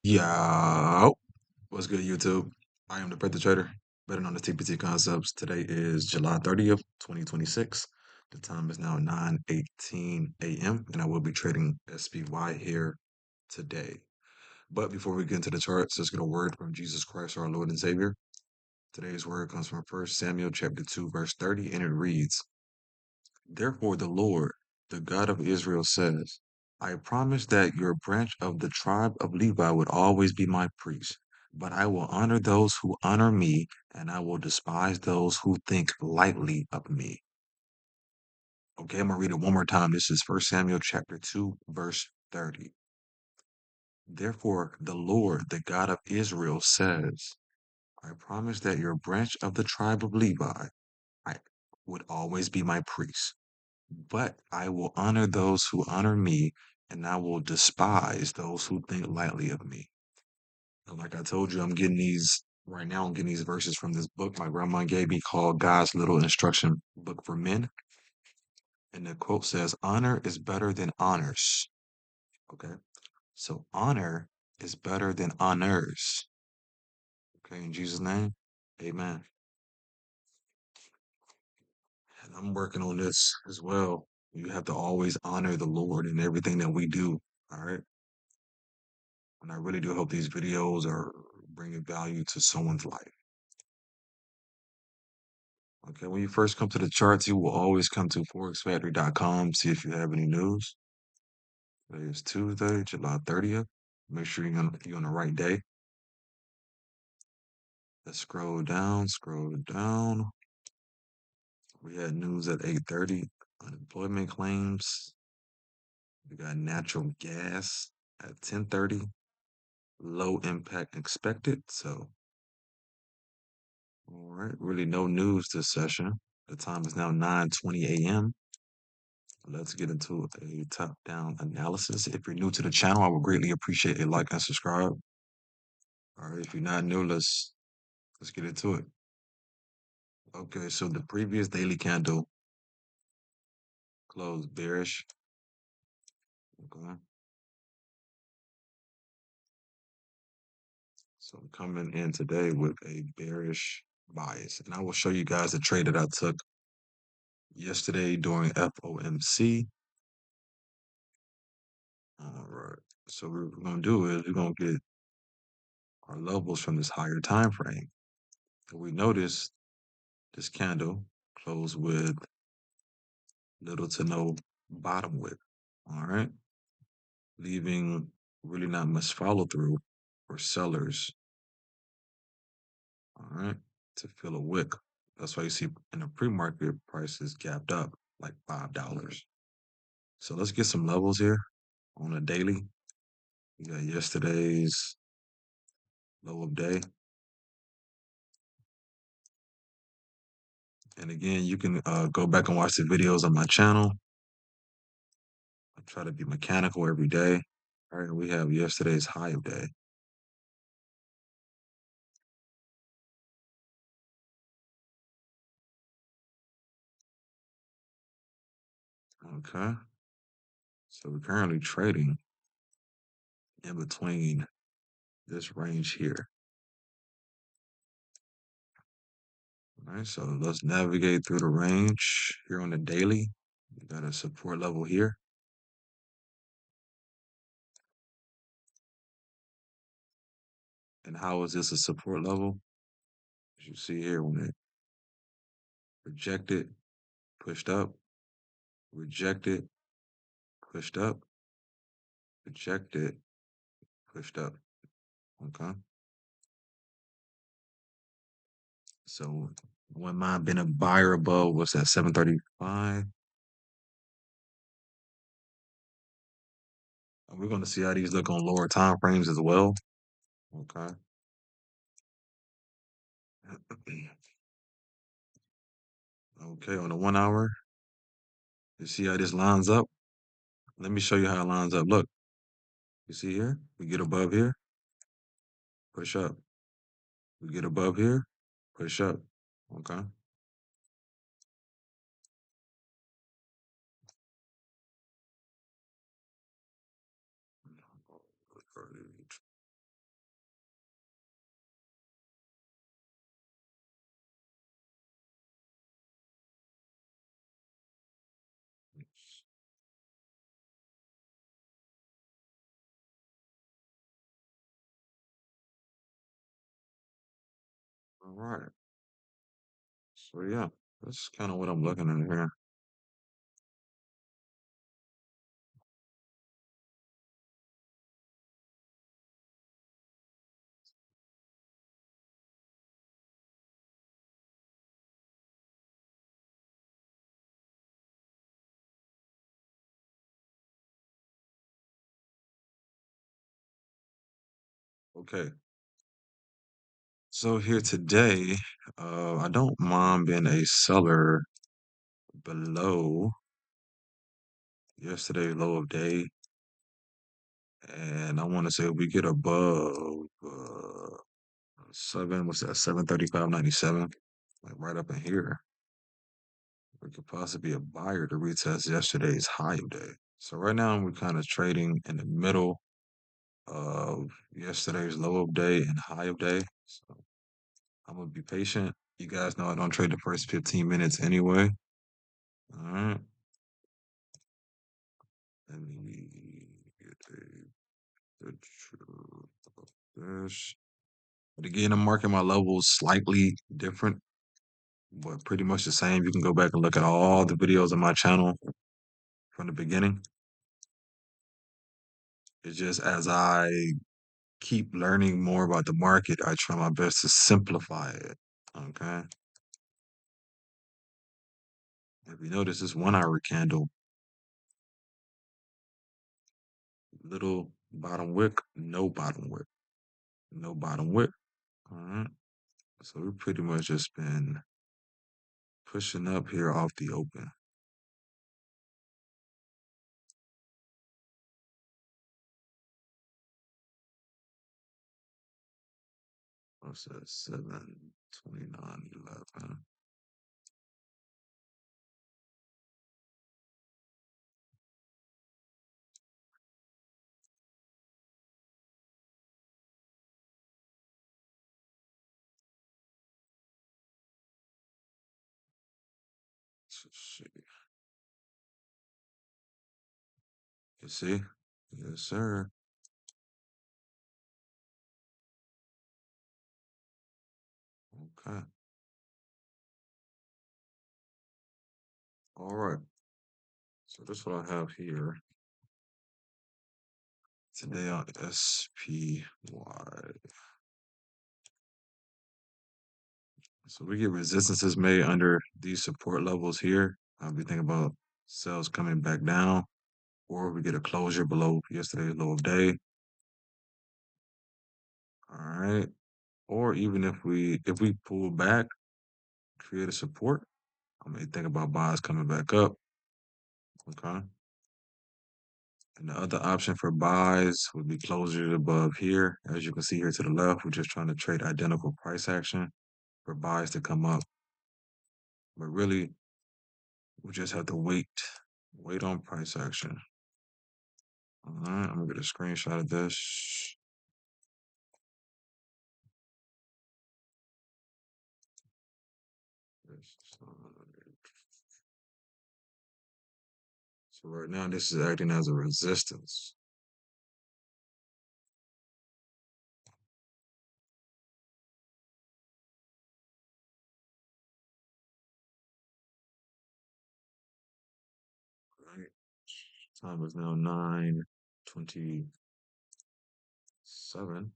Yo, what's good, YouTube? I am the Pet the Trader, better known as TPT Concepts. Today is July 30th, 2026. The time is now 9:18 a.m., and I will be trading SPY here today. But before we get into the charts, let's get a word from Jesus Christ, our Lord and Savior. Today's word comes from 1 Samuel chapter 2, verse 30, and it reads, Therefore the Lord, the God of Israel says, I promised that your branch of the tribe of Levi would always be my priest, but I will honor those who honor me, and I will despise those who think lightly of me. Okay, I'm gonna read it one more time. This is 1 Samuel chapter 2, verse 30. Therefore the Lord, the God of Israel says, I promised that your branch of the tribe of Levi I would always be my priest. But I will honor those who honor me, and I will despise those who think lightly of me. And like I told you, I'm getting these right now. I'm getting these verses from this book my grandma gave me called God's Little Instruction Book for Men. And the quote says, Honor is better than honors. Okay. So honor is better than honors. Okay. In Jesus' name, amen. And I'm working on this as well. You have to always honor the Lord in everything that we do. All right. And I really do hope these videos are bringing value to someone's life. Okay, when you first come to the charts, you will always come to forexfactory.com, see if you have any news. Today is Tuesday, July 30th. Make sure you're on the right day. Let's scroll down, scroll down. We had news at 8:30, unemployment claims. We got natural gas at 10:30, low impact expected. So, all right, really no news this session. The time is now 9:20 a.m. Let's get into a top-down analysis. If you're new to the channel, I would greatly appreciate a like and subscribe. All right, if you're not new, let's get into it. Okay, so the previous daily candle closed bearish. Okay. So I'm coming in today with a bearish bias. And I will show you guys the trade that I took yesterday during FOMC. All right. So what we're gonna do is we're gonna get our levels from this higher time frame. And we notice this candle closed with little to no bottom wick. All right. Leaving really not much follow through for sellers. All right. To fill a wick. That's why you see in the pre-market prices gapped up like $5. So let's get some levels here on a daily. We got yesterday's low of day. And again, you can go back and watch the videos on my channel. I try to be mechanical every day. All right, we have yesterday's high of day. Okay. So we're currently trading in between this range here. All right, so let's navigate through the range here on the daily. We got a support level here. And how is this a support level? As you see here, when it rejected, pushed up, rejected, pushed up, rejected, pushed up. Okay. So when mine been a buyer above, what's that, 735? And we're going to see how these look on lower time frames as well. Okay. Okay, on the 1 hour, you see how this lines up? Let me show you how it lines up. Look, you see here? We get above here, push up. We get above here, push up. Okay. All right. So yeah, that's kind of what I'm looking at here. Okay. So here today, I don't mind being a seller below yesterday's low of day, and I want to say we get above what's that, 735.97, like right up in here. We could possibly be a buyer to retest yesterday's high of day. So right now we're kind of trading in the middle of yesterday's low of day and high of day. So I'm gonna be patient. You guys know I don't trade the first 15 minutes anyway. All right. Let me get a picture of this. But again, I'm marking my levels slightly different, but pretty much the same. You can go back and look at all the videos on my channel from the beginning. It's just as I keep learning more about the market, I try my best to simplify it. Okay. If you notice this 1 hour candle, little bottom wick, no bottom wick, no bottom wick. All right. So we've pretty much just been pushing up here off the open. What's that? 7:29:11. Let's see. You see? Yes, sir. Okay. All right. So this is what I have here today on SPY. So we get resistances made under these support levels here. I'll be thinking about sales coming back down, or we get a closure below yesterday's low of day. All right. Or even if we pull back, create a support, I may think about buys coming back up. Okay. And the other option for buys would be closures above here. As you can see here to the left, we're just trying to trade identical price action for buys to come up. But really, we just have to wait on price action. All right, I'm gonna get a screenshot of this. So right now, this is acting as a resistance. Right. Time is now 9:27.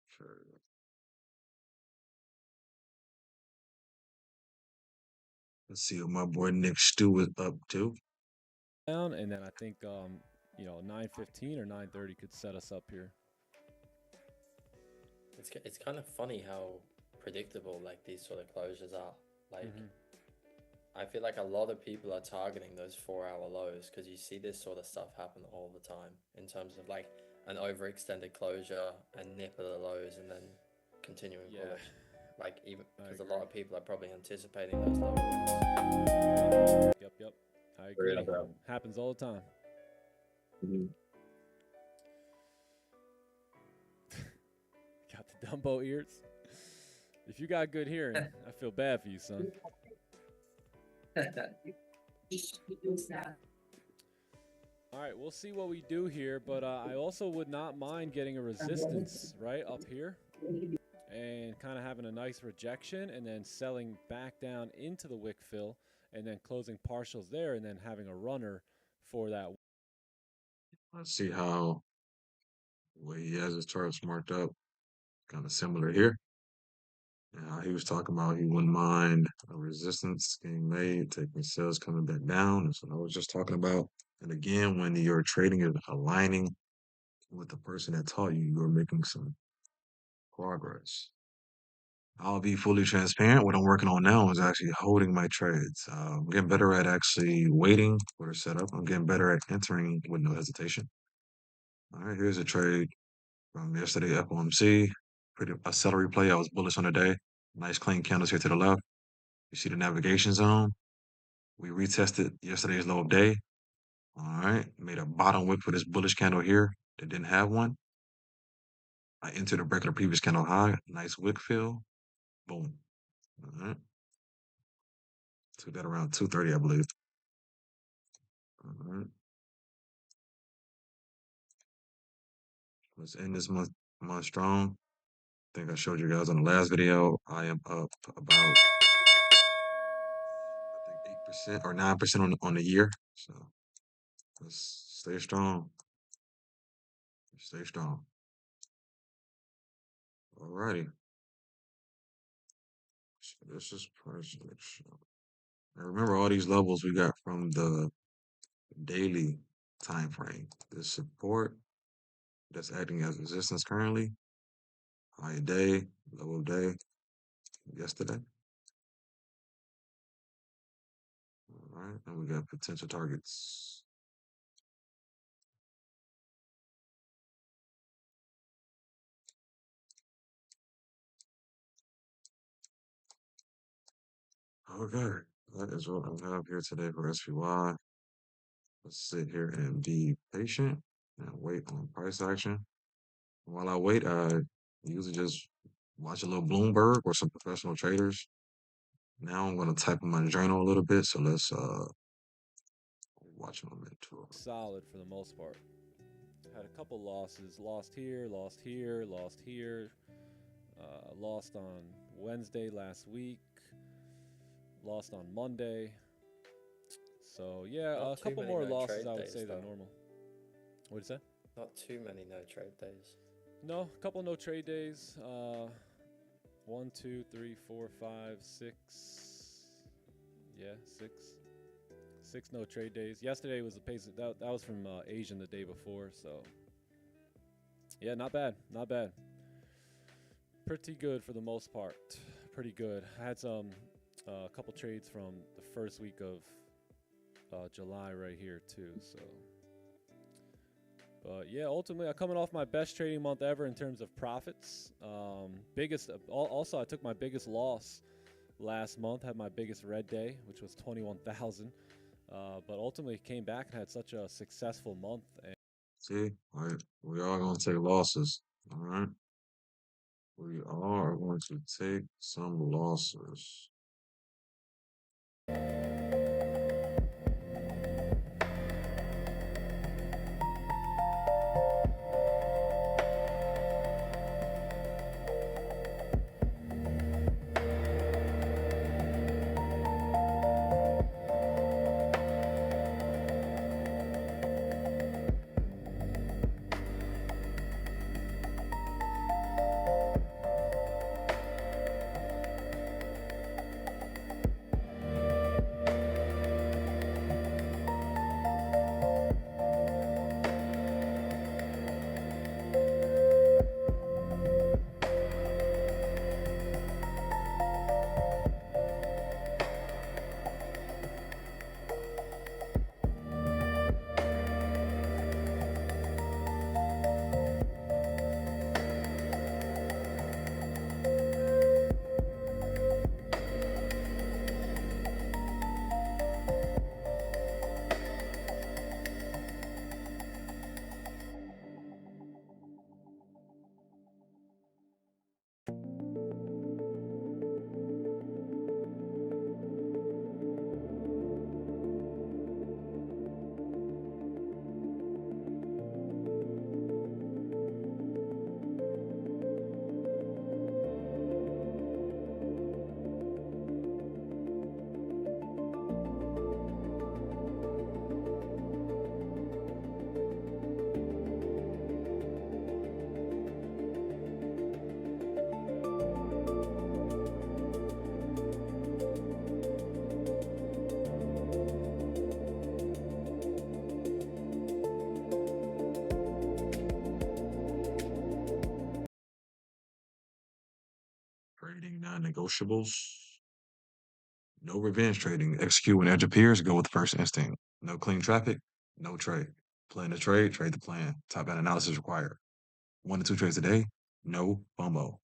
Sure. Let's see what my boy Nick Stew is up to. Down, and then I think 9:15 or 9:30 could set us up here. It's kind of funny how predictable like these sort of closures are. Like Mm-hmm. I feel like a lot of people are targeting those 4 hour lows because you see this sort of stuff happen all the time in terms of like an overextended closure and nip of the lows and then continuing Yeah, bullish. Like even I because a agree. lot of people are probably anticipating those lower points. Yep. I Yeah, agree. bro. Happens all the time. Mhm. Got the Dumbo ears. If you got good hearing, I feel bad for you, son. All right, we'll see what we do here, but I also would not mind getting a resistance right up here and kind of having a nice rejection and then selling back down into the wick fill and then closing partials there and then having a runner for that. Let's see how way he has his charts marked up. Kind of similar here. Yeah, he was talking about he wouldn't mind a resistance getting made, taking sales coming back down. That's what I was just talking about. And again, when your trading is aligning with the person that taught you, you're making some progress. I'll be fully transparent. What I'm working on now is actually holding my trades. I'm getting better at actually waiting for the setup. I'm getting better at entering with no hesitation. All right, here's a trade from yesterday, FOMC. Pretty a celery play. I was bullish on the day. Nice clean candles here to the left. You see the navigation zone. We retested yesterday's low of day. All right, made a bottom wick for this bullish candle here that didn't have one. I entered a break of the previous candle high. Nice wick fill. Boom. All right. Took that around 2:30, I believe. All right. Let's end this month strong. I think I showed you guys on the last video. I am up about I think 8% or 9% on the year. So let's stay strong. Stay strong. Alrighty. So this is price action. Now remember all these levels we got from the daily time frame. This support that's acting as resistance currently. High of day, low of day, yesterday. All right, and we got potential targets. Okay, that is what I have here today for SPY. Let's sit here and be patient and wait on price action. While I wait, I usually just watch a little Bloomberg or some professional traders. Now I'm gonna type in my journal a little bit, so let's watch momentum. Solid for the most part. Had a couple losses. Lost here, lost here, lost here. Lost on Wednesday last week. Lost on Monday. So yeah, Not a too couple many more no losses trade I would days say than though. normal. What did you say? Not too many no trade days. No, a couple no trade days. 1, 2, 3, 4, 5, 6. Yeah, 6. 6 no trade days. Yesterday was the pace that was from Asian the day before. So yeah, not bad, not bad. Pretty good for the most part. Pretty good. I had some a couple trades from the first week of July right here too. So, but yeah, ultimately, I'm coming off my best trading month ever in terms of profits. Biggest. Also, I took my biggest loss last month. Had my biggest red day, which was 21,000. But ultimately, came back and had such a successful month. And See, all right, we are gonna take losses. All right, we are going to take some losses. Non-negotiables. No revenge trading. Execute when edge appears. Go with first instinct. No clean traffic. No trade. Plan the trade. Trade the plan. Top down analysis required. 1 to 2 trades a day. No FOMO.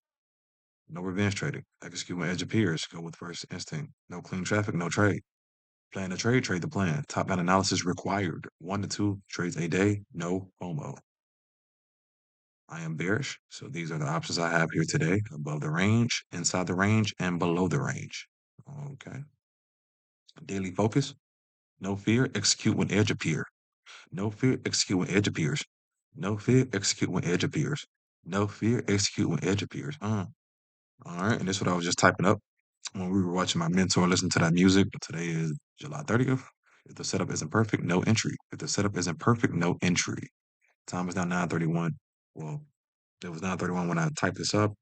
No revenge trading. Execute when edge appears. Go with first instinct. No clean traffic. No trade. Plan the trade. Trade the plan. Top down analysis required. 1 to 2 trades a day. No FOMO. I am bearish. So these are the options I have here today: above the range, inside the range, and below the range. Okay. Daily focus. No fear. Execute when edge appear. No fear. Execute when edge appears. No fear. Execute when edge appears. No fear. Execute when edge appears. All right. And this is what I was just typing up when we were watching my mentor listen to that music. Today is July 30th. If the setup isn't perfect, no entry. If the setup isn't perfect, no entry. Time is now 9:31. Well, it was 9:31 when I typed this up.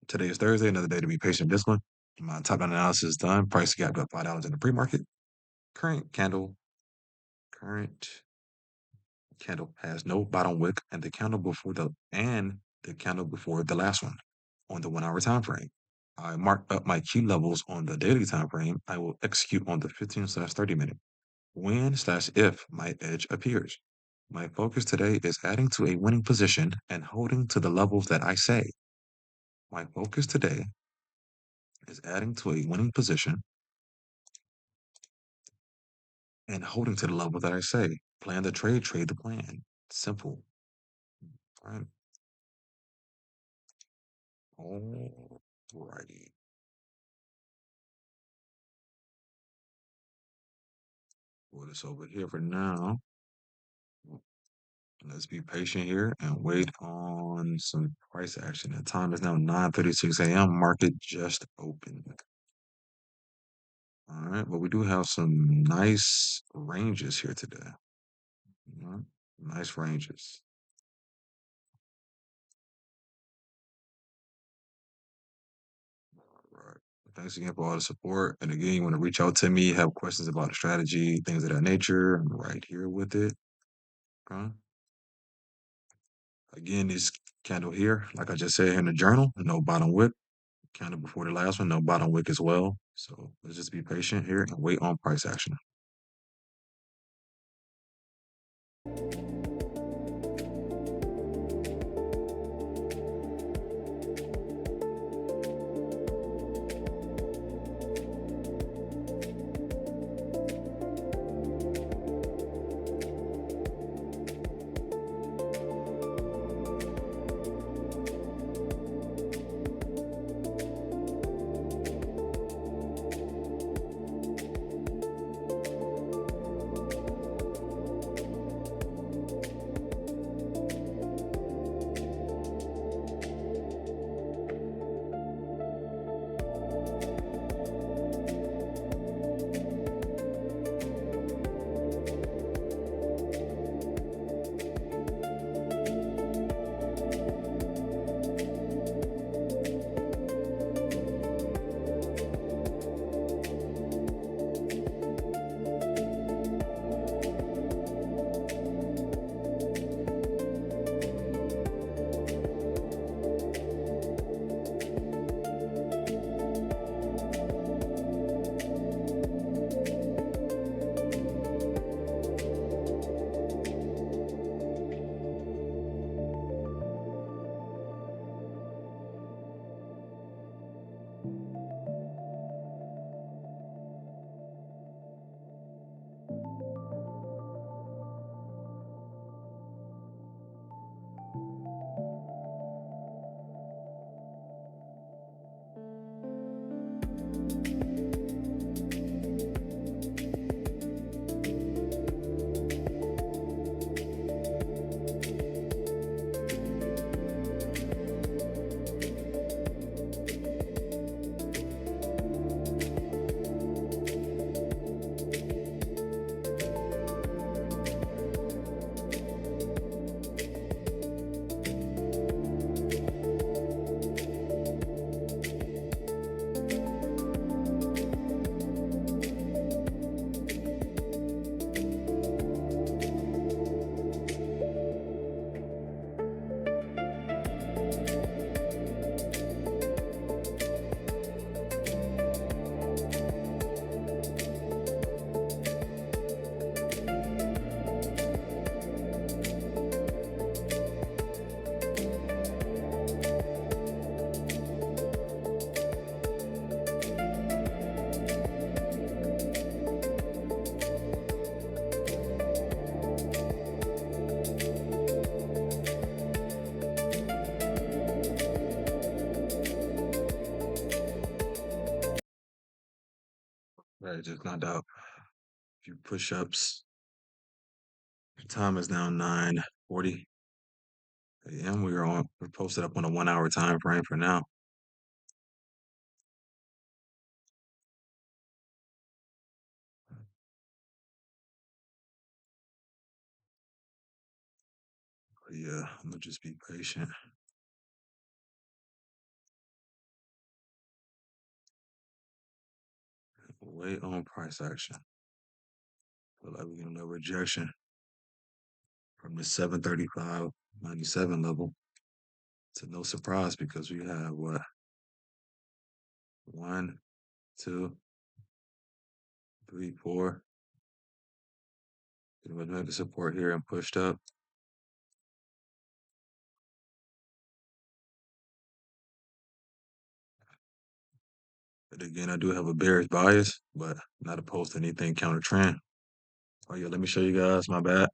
Today is Thursday, another day to be patient this one. My top down analysis is done. Price gapped up $5 in the pre-market. Current current candle has no bottom wick, and the candle before the last one on the 1 hour time frame. I marked up my key levels on the daily time frame. I will execute on the 15/30 minute. When/if my edge appears. My focus today is adding to a winning position and holding to the levels that I say. My focus today is adding to a winning position and holding to the level that I say. Plan the trade, trade the plan. Simple. All right. Alrighty. Put this over here for now. Let's be patient here and wait on some price action. The time is now 9:36 a.m. Market just opened. All right, but we do have some nice ranges here today. All right, nice ranges. All right. Thanks again for all the support. And again, you want to reach out to me, have questions about the strategy, things of that nature. I'm right here with it. Okay. Again, this candle here, like I just said here in the journal, no bottom wick. Candle before the last one, no bottom wick as well. So let's just be patient here and wait on price action. Right, just knocked out a few push-ups. The time is now 9:40 a.m. We're posted up on a 1 hour time frame for now. But yeah, I'm gonna just be patient. Wait on price action. Feel like we're getting a rejection from the 735.97 level. To no surprise because we have what? One, two, three, four. Pretty much made the support here and pushed up. But again, I do have a bearish bias, but not opposed to anything counter trend. Oh yeah, let me show you guys. My bad.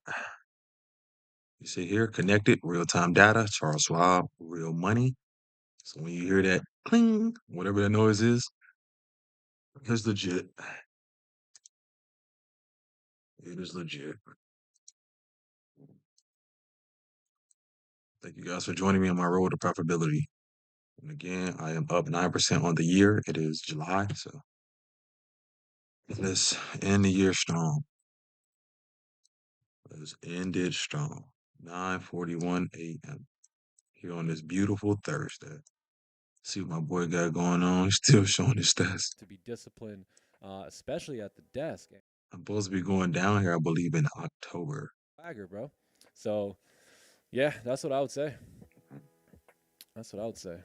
You see here, connected, real-time data, Charles Schwab, real money. So when you hear that cling, whatever that noise is, it's legit. It is legit. Thank you guys for joining me on my road to profitability. And again, I am up 9% on the year. It is July, so let's end the year strong. Let's end it strong. 9:41 a.m. here on this beautiful Thursday. See what my boy got going on. He's still showing his stats. To be disciplined, especially at the desk. I'm supposed to be going down here, I believe, in October. Swagger, bro. So, yeah, that's what I would say. That's what I would say.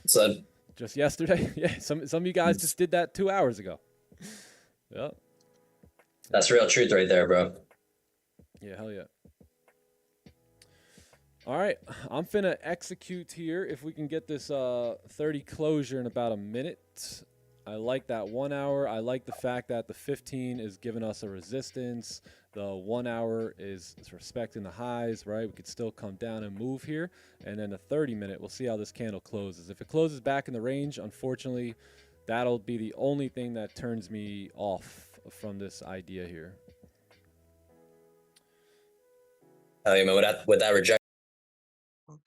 So Just yesterday, yeah. Some of you guys just did that 2 hours ago. Yep. that's real truth right there, bro. Yeah, hell yeah. All right, I'm finna execute here. If we can get this 30 closure in about a minute. I like that 1 hour. I like the fact that the 15 is giving us a resistance. The 1 hour is respecting the highs, right? We could still come down and move here. And then the 30-minute, we'll see how this candle closes. If it closes back in the range, unfortunately, that'll be the only thing that turns me off from this idea here. I mean, with that rejection.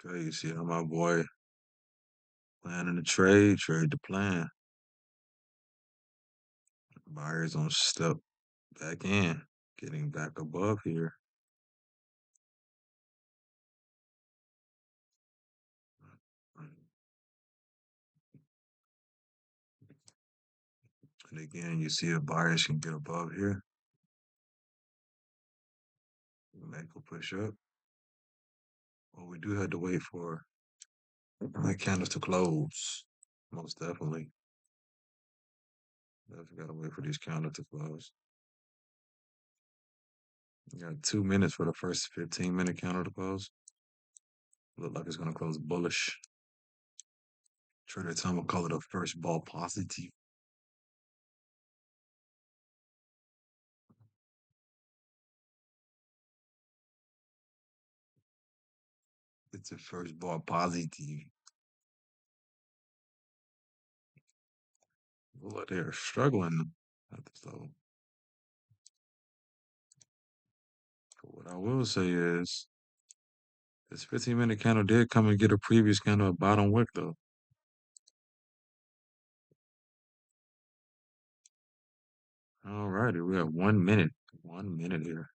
Okay, you see how my boy planning the trade the plan. Buyers on step back in, getting back above here. And again, you see the buyers can get above here. Make a push up. Well, we do have to wait for the candles to close. Most definitely. Definitely gotta wait for these candles to close. You got 2 minutes for the first 15-minute candle to close. Look like it's gonna close bullish. Trader Tom will call it a first ball positive. It's a first ball positive. Well, they're struggling at this level. But what I will say is, this 15-minute candle did come and get a previous candle at bottom wick, though. All righty, we have 1 minute. 1 minute here.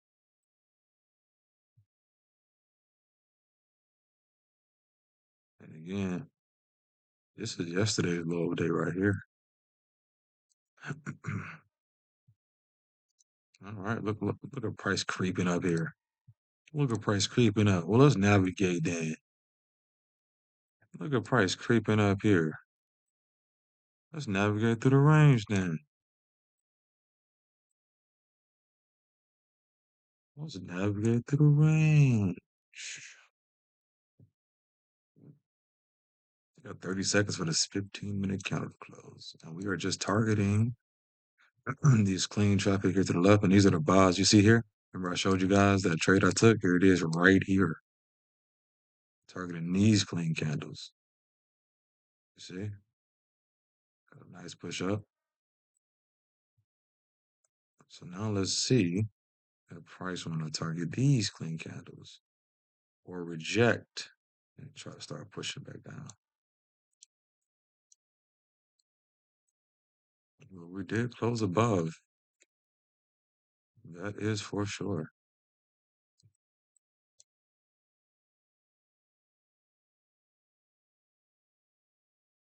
And again, this is yesterday's low day right here. All right, look at price creeping up here. Look at price creeping up. Well, let's navigate then. Look at price creeping up here. Let's navigate through the range then. Let's navigate through the range. We got 30 seconds for this 15-minute counter to close. And we are just targeting these clean traffic here to the left. And these are the buys you see here. Remember I showed you guys that trade I took? Here it is right here. Targeting these clean candles. You see? Got a nice push up. So now let's see if price want to target these clean candles or reject and try to start pushing back down. Well, we did close above. That is for sure.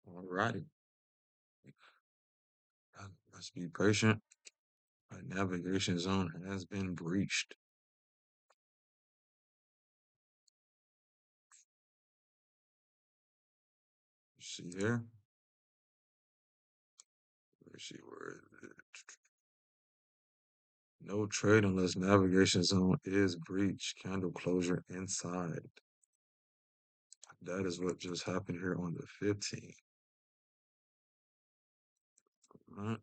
All righty. Let's be patient. My navigation zone has been breached. See here? Let's see where is it? No trade unless navigation zone is breached. Candle closure inside. That is what just happened here on the 15th. Right.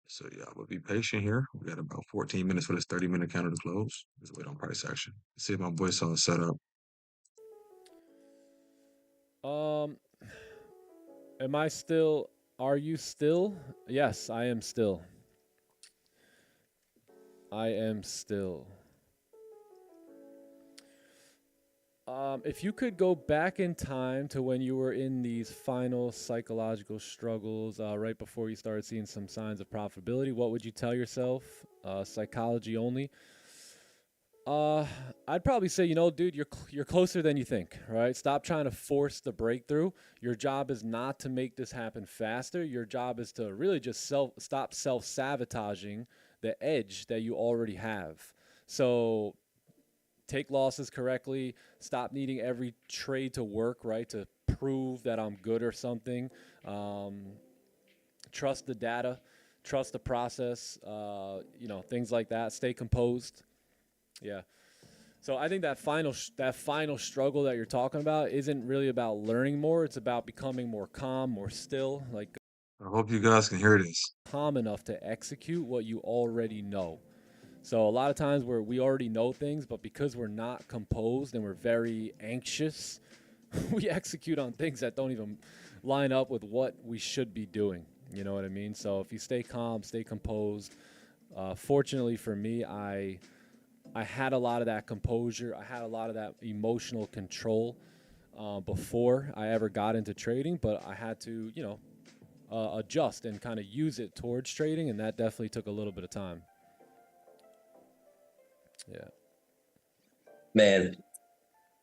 So yeah, we'll be patient here. We got about 14 minutes for this 30-minute candle to close. Let's wait on price action. Let's see if my boy saw a setup. Um, am I still? Are you still? Yes, I am still. I am still. If you could go back in time to when you were in these final psychological struggles, right before you started seeing some signs of profitability, what would you tell yourself? Psychology only. Uh, I'd probably say, dude, you're closer than you think, right? Stop trying to force the breakthrough. Your job is not to make this happen faster. Your job is to really just stop self-sabotaging the edge that you already have. So take losses correctly, stop needing every trade to work, right? To prove that I'm good or something. Um, trust the data, trust the process, things like that. Stay composed. Yeah. So I think that final struggle that you're talking about isn't really about learning more. It's about becoming more calm, more still, like I hope you guys can hear this. calm enough to execute what you already know. So a lot of times where we already know things, but because we're not composed and we're very anxious, we execute on things that don't even line up with what we should be doing. You know what I mean? So if you stay calm, stay composed. Fortunately for me, I had a lot of that composure. I had a lot of that emotional control before I ever got into trading, but I had to, adjust and kind of use it towards trading, and that definitely took a little bit of time. Yeah. Man,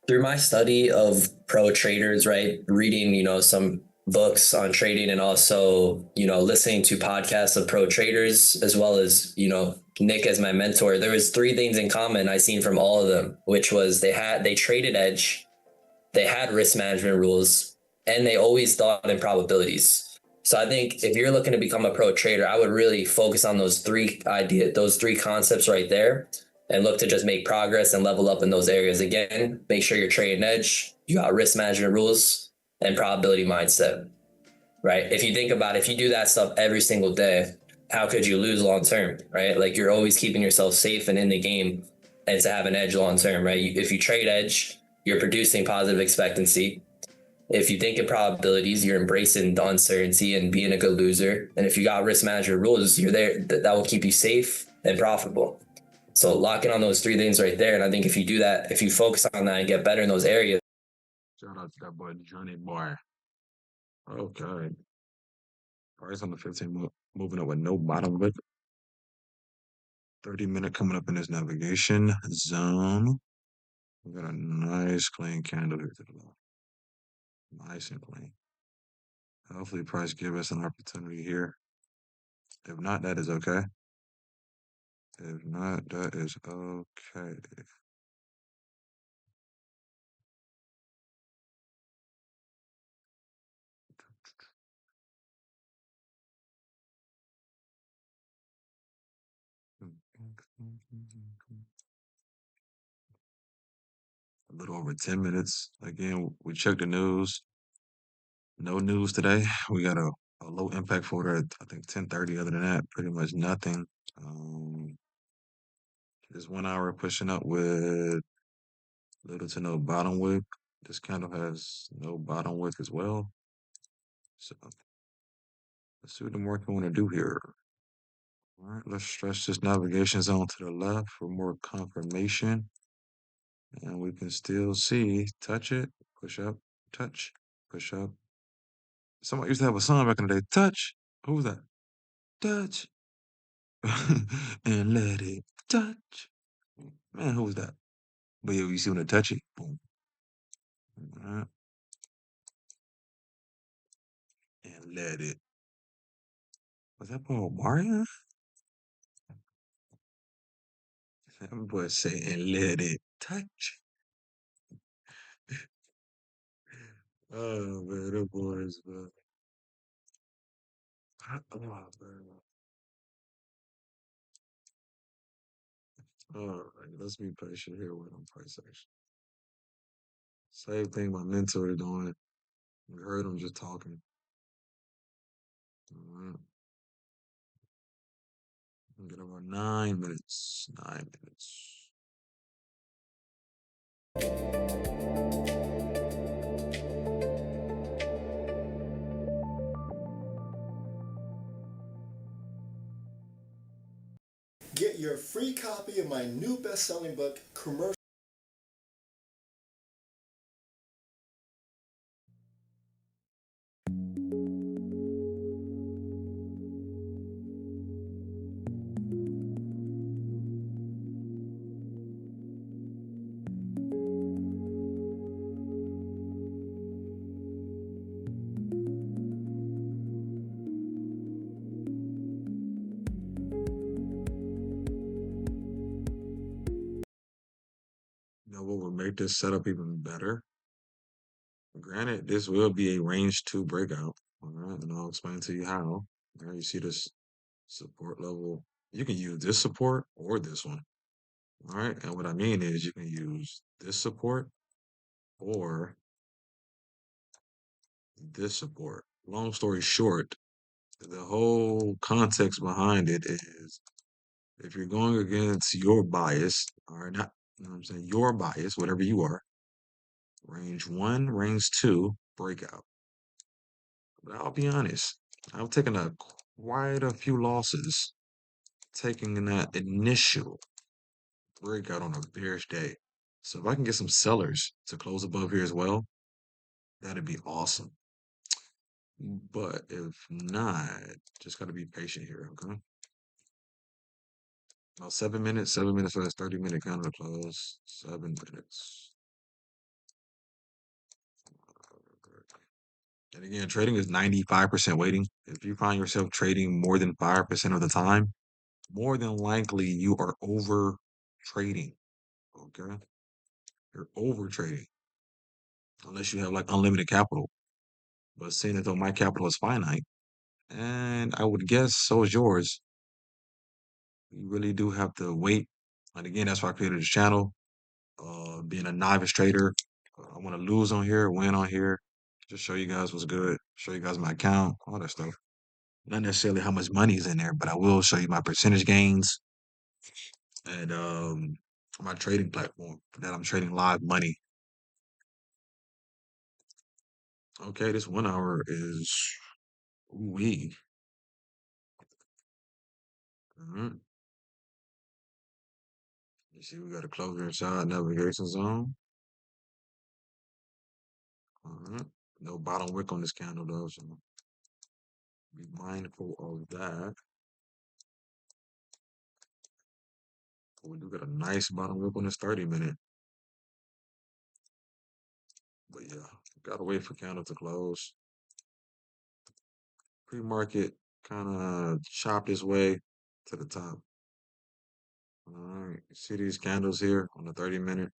through my study of pro traders, right, reading, some books on trading and also, listening to podcasts of pro traders as well as, Nick as my mentor, there was three things in common I seen from all of them, which was they traded edge, they had risk management rules, and they always thought in probabilities. So I think if you're looking to become a pro trader, I would really focus on those three concepts right there, and look to just make progress and level up in those areas. Again, make sure you're trading edge, you got risk management rules and probability mindset, right? If you think about it, if you do that stuff every single day, how could you lose long term, right? Like you're always keeping yourself safe and in the game and to have an edge long term, right? If you trade edge, you're producing positive expectancy. If you think in probabilities, you're embracing the uncertainty and being a good loser. And if you got risk management rules, you're there. That will keep you safe and profitable. So locking on those three things right there. And I think if you do that, if you focus on that and get better in those areas. Shout out to that boy, Johnny Boy. Okay. Price on the 15 moving up with no bottom wick. 30-minute coming up in this navigation zone. We got a nice clean candle here to the left. Nice and clean. Hopefully price give us an opportunity here. If not, that is okay. If not, that is okay. A little over 10 minutes. Again, we checked the news. No news today. We got a low impact for at I think 10:30. Other than that, pretty much nothing. This 1 hour pushing up with little to no bottom wick. This candle has no bottom wick as well. So Let's see what the market want to do here. All right, let's stretch this navigation zone to the left for more confirmation. And we can still see, touch it, push up, touch, push up. Somebody used to have a song back in the day, touch. Who was that? Touch. And let it touch. Man, who was that? But yeah, you see when I touch it, boom. All right. And let it. Was that Paul Mario? That boy say, and let it touch. Oh man, that boys, man. Oh man. All right, let's be patient here with them price action. Same thing my mentor doing. We heard him just talking. All right. Get about 9 minutes. 9 minutes. Get your free copy of my new best-selling book, Commercial. You know what would make this setup even better? Granted, this will be a range two breakout. All right, and I'll explain to you how. All right, you see this support level. You can use this support or this one. All right, and what I mean is you can use this support or this support. Long story short, the whole context behind it is if you're going against your bias, or not, you know what I'm saying, your bias, whatever you are, range one, range two, breakout. But I'll be honest, I've taken quite a few losses taking that initial breakout on a bearish day. So if I can get some sellers to close above here as well, that'd be awesome. But if not, just gotta be patient here, okay? About 7 minutes, 7 minutes for this 30-minute counter to close. 7 minutes. And again, trading is 95% waiting. If you find yourself trading more than 5% of the time, more than likely you are over trading. Okay? You're over trading. Unless you have like unlimited capital. But seeing as though my capital is finite, and I would guess so is yours, you really do have to wait. And again, that's why I created this channel. Being a novice trader, I want to lose on here, win on here, just show you guys what's good, show you guys my account, all that stuff. Not necessarily how much money is in there, but I will show you my percentage gains and my trading platform that I'm trading live money. Okay, this 1 hour is ooh-wee. Mhm. You see, we got a closer inside navigation zone. No bottom wick on this candle though, so be mindful of that. We do got a nice bottom wick on this 30-minute. But yeah, gotta wait for candle to close. Pre-market kind of chopped its way to the top. All right, you see these candles here on the 30-minute?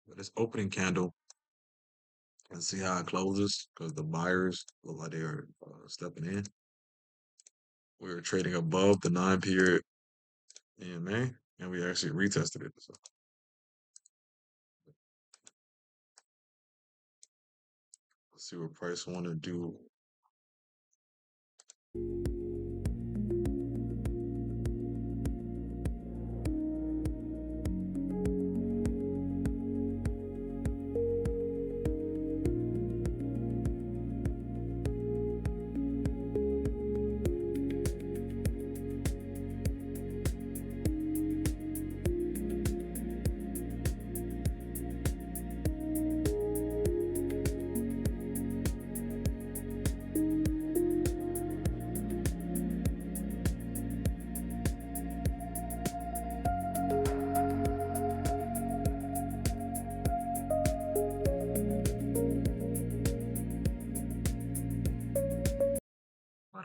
But this opening candle, and see how it closes because the buyers look like they are stepping in. We were trading above the 9 period EMA, and we actually retested it. So let's see what price want to do.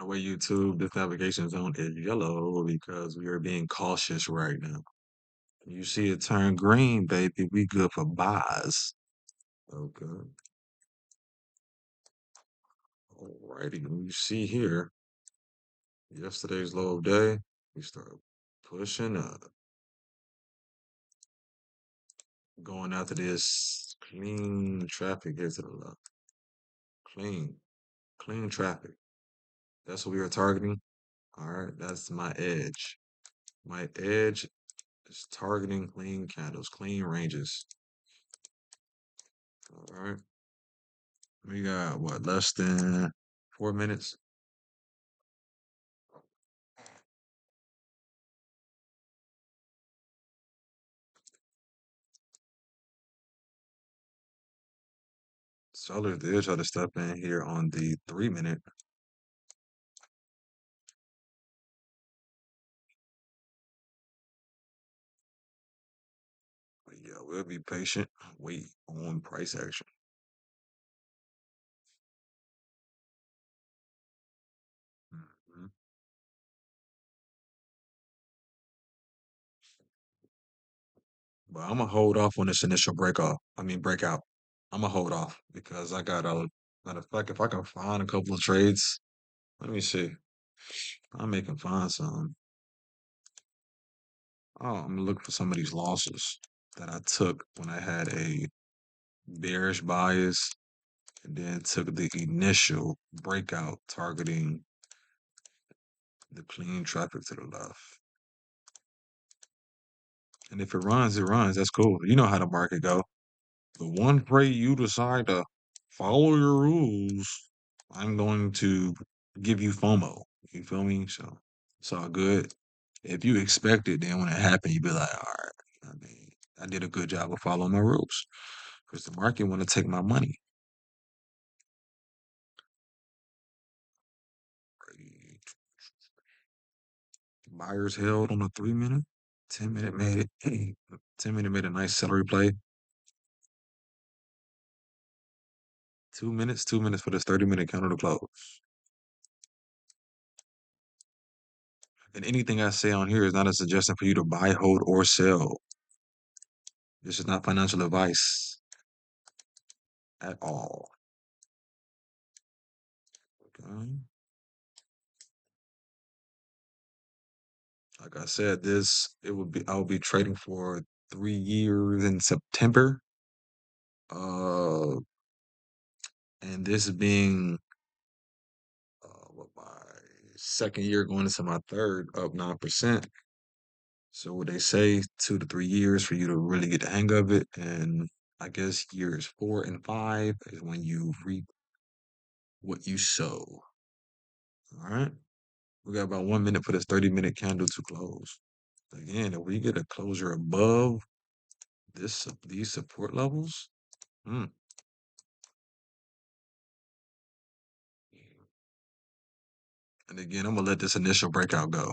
the way YouTube, this navigation zone is yellow because we are being cautious right now. You see it turn green, baby. We good for buys. Okay. Alrighty. You see here, yesterday's low of day, we start pushing up, going after this clean traffic here to the left. Clean, clean traffic. That's what we are targeting. All right, that's my edge. My edge is targeting clean candles, clean ranges. All right. We got what, less than 4 minutes? Sellers did try to step in here on the 3 minute. But yeah, we'll be patient, wait on price action. Mhm. But I'm gonna hold off on this initial breakout. I'm gonna hold off because I got a matter of fact, if I can find a couple of trades, let me see. I may can find some. Oh, I'm gonna look for some of these losses that I took when I had a bearish bias and then took the initial breakout targeting the clean traffic to the left. And if it runs, it runs. That's cool. You know how the market go. The one pray you decide to follow your rules, I'm going to give you FOMO. You feel me? So it's all good. If you expect it, then when it happened, you be like, all right. I mean, I did a good job of following my rules because the market want to take my money. Buyers held on a 3 minute. 10 minute made it. 10 minute made a nice celery play. 2 minutes, 2 minutes for this 30 minute counter to close. And anything I say on here is not a suggestion for you to buy, hold, or sell. This is not financial advice at all. Okay. Like I said, I'll be trading for 3 years in September. Uh, and this being my second year going into my third, up 9%. So what they say, 2 to 3 years for you to really get the hang of it, and I guess years 4 and 5 is when you reap what you sow. All right, we got about 1 minute for this 30 minute candle to close. Again, if we get a closure above these support levels, mm, and again, I'm gonna let this initial breakout go.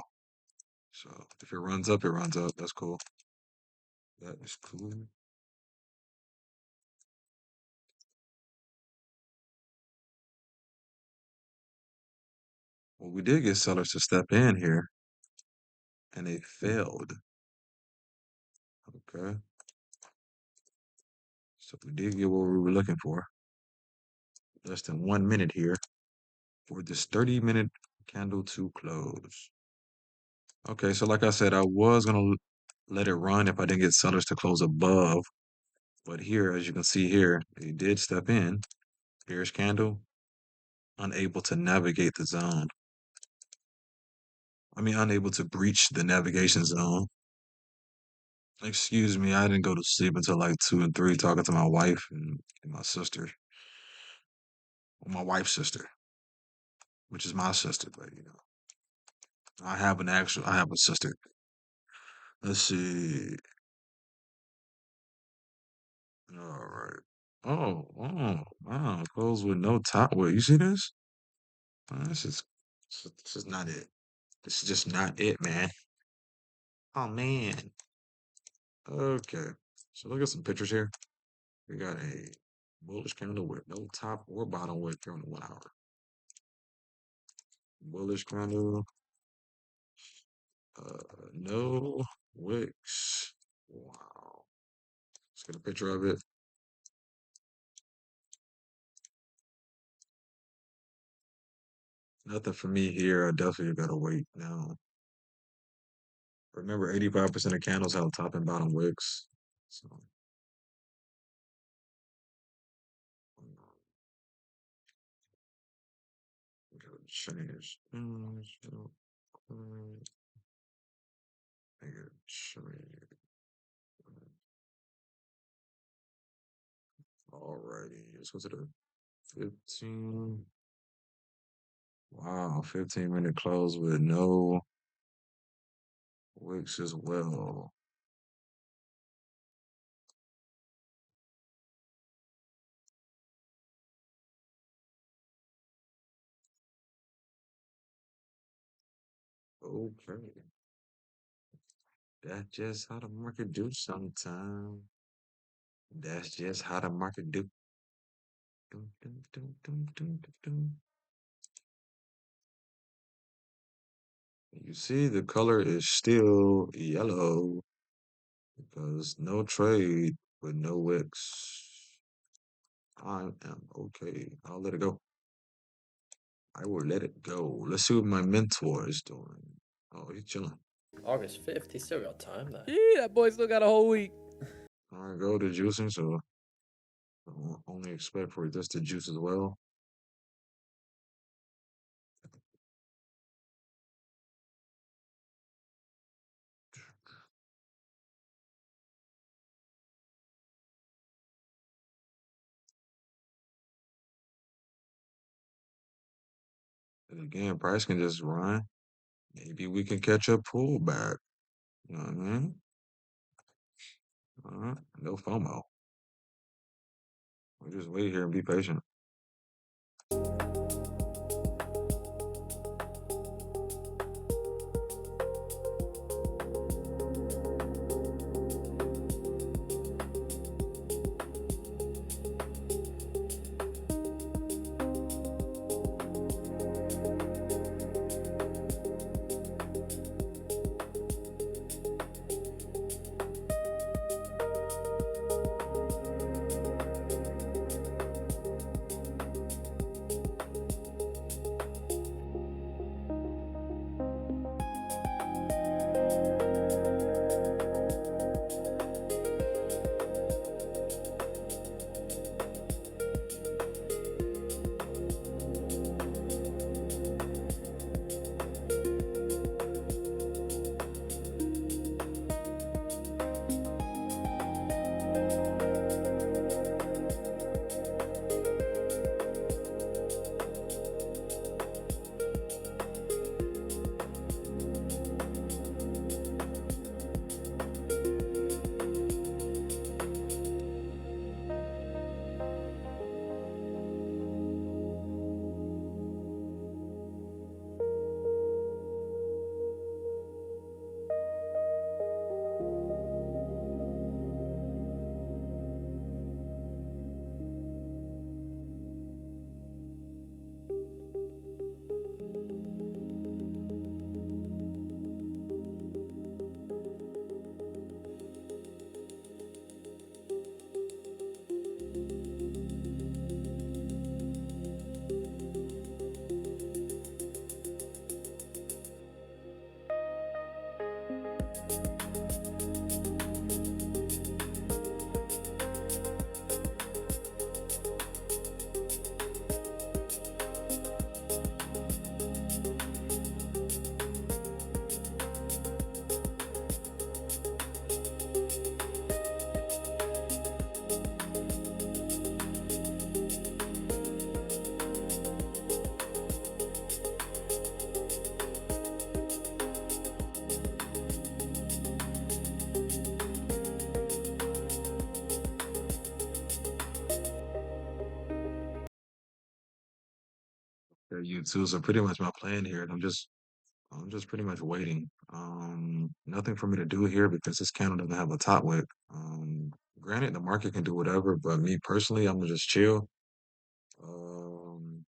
So if it runs up, it runs up. That's cool. That is cool. Well, we did get sellers to step in here, and they failed. Okay, so we did get what we were looking for. Less than 1 minute here for this 30 minute candle to close. Okay, so like I said, I was gonna let it run if I didn't get sellers to close above. But here, as you can see here, they did step in. Bearish candle, unable to navigate the zone. I mean, unable to breach the navigation zone. Excuse me, I didn't go to sleep until like 2 and 3 talking to my wife and my sister. Well, my wife's sister, which is my sister, but I have a sister. Let's see. All right. Oh, wow. Close with no top. Wait, you see this? This is not it. This is just not it, man. Oh man. Okay. So look at some pictures here. We got a bullish candle with no top or bottom wick here on the 1 hour. Bullish candle. No wicks. Wow. Let's get a picture of it. Nothing for me here. I definitely gotta wait now. Remember, 85% of candles have top and bottom wicks. So we gotta change. Make it change. Alrighty, let's go to the 15. Wow, 15-minute close with no wicks as well. Okay. That's just how the market do sometimes. That's just how the market do. Dum, dum, dum, dum, dum, dum, dum. You see, the color is still yellow because no trade with no wicks. I am okay. I'll let it go. I will let it go. Let's see what my mentor is doing. Oh, he's chilling. August 5th, he's still got time though. Yeah, that boy still got a whole week. All right, go to juicing, so I only expect for this to juice as well. And again, price can just run. Maybe we can catch a pullback. You know what I mean? All right, no FOMO. We just wait here and be patient. Yeah, you too. So pretty much my plan here, and I'm just pretty much waiting. Nothing for me to do here because this candle doesn't have a top wick. Granted, the market can do whatever, but me personally, I'm gonna just chill. Um,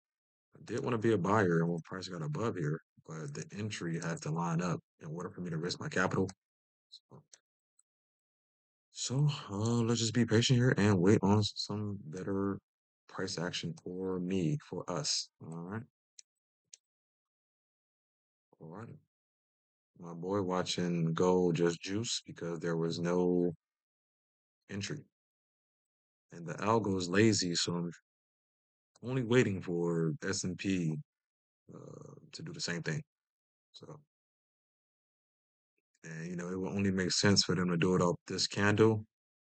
did want to be a buyer and when price got above here, but the entry has to line up in order for me to risk my capital. So let's just be patient here and wait on some better price action for me, for us. All right. All right. My boy watching gold just juice because there was no entry. And the algo is lazy, so I'm only waiting for S&P to do the same thing. So, and it will only make sense for them to do it off this candle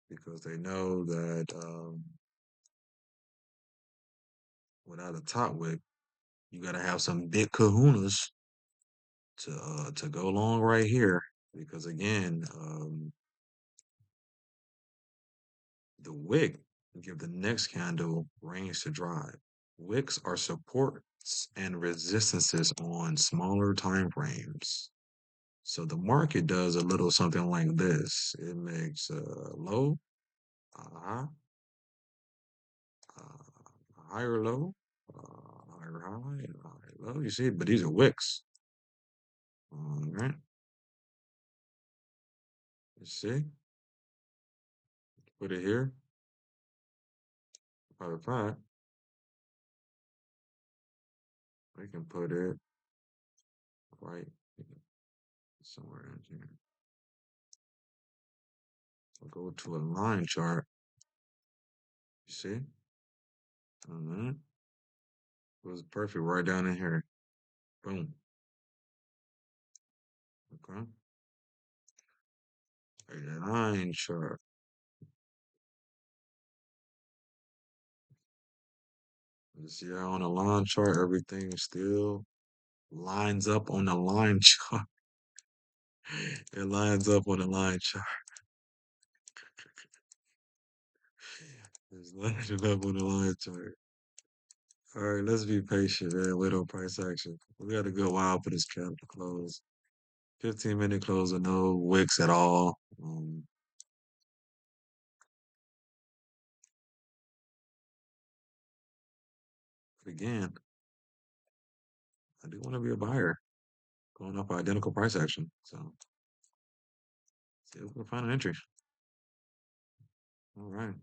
because they know that without a top wick, you got to have some big kahunas to go along right here. Because again, the wick give the next candle range to drive. Wicks are supports and resistances on smaller time frames. So the market does a little something like this. It makes a low, uh, higher low, higher high, and higher low. You see, but these are wicks. All right, you see, put it here. Matter of fact, we can put it right somewhere in here. We'll go to a line chart. You see, all right, it was perfect right down in here. Boom. Okay, a line chart. You see how on a line chart everything still lines up on the line chart. It lines up on the line chart. It's lining up on the line chart. All right, let's be patient, man. Wait on price action. We got to go wild for this cap to close. 15-minute close with no wicks at all. But again, I do want to be a buyer going off identical price action. So, see if we can find an entry. All right.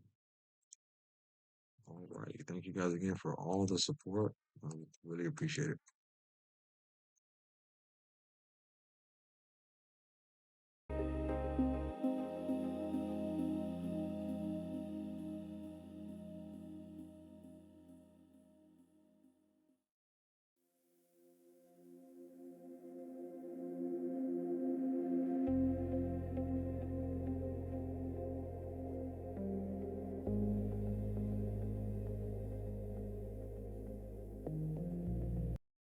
All right. Thank you guys again for all the support. I really appreciate it.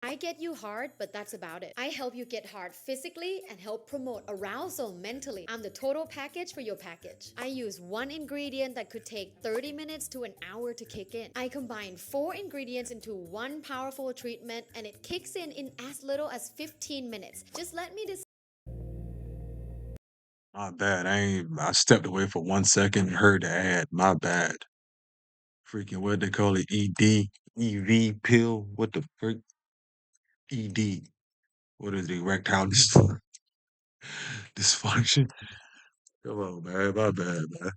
I get you hard, but that's about it. I help you get hard physically and help promote arousal mentally. I'm the total package for your package. I use one ingredient that could take 30 minutes to an hour to kick in. I combine 4 ingredients into one powerful treatment and it kicks in as little as 15 minutes. Just let me decide. My bad. I stepped away for 1 second and heard the ad. My bad. Freaking what they call it? ED, EV pill. What the frick? ED. What is it? Erectile dysfunction. Come on, man. My bad, man.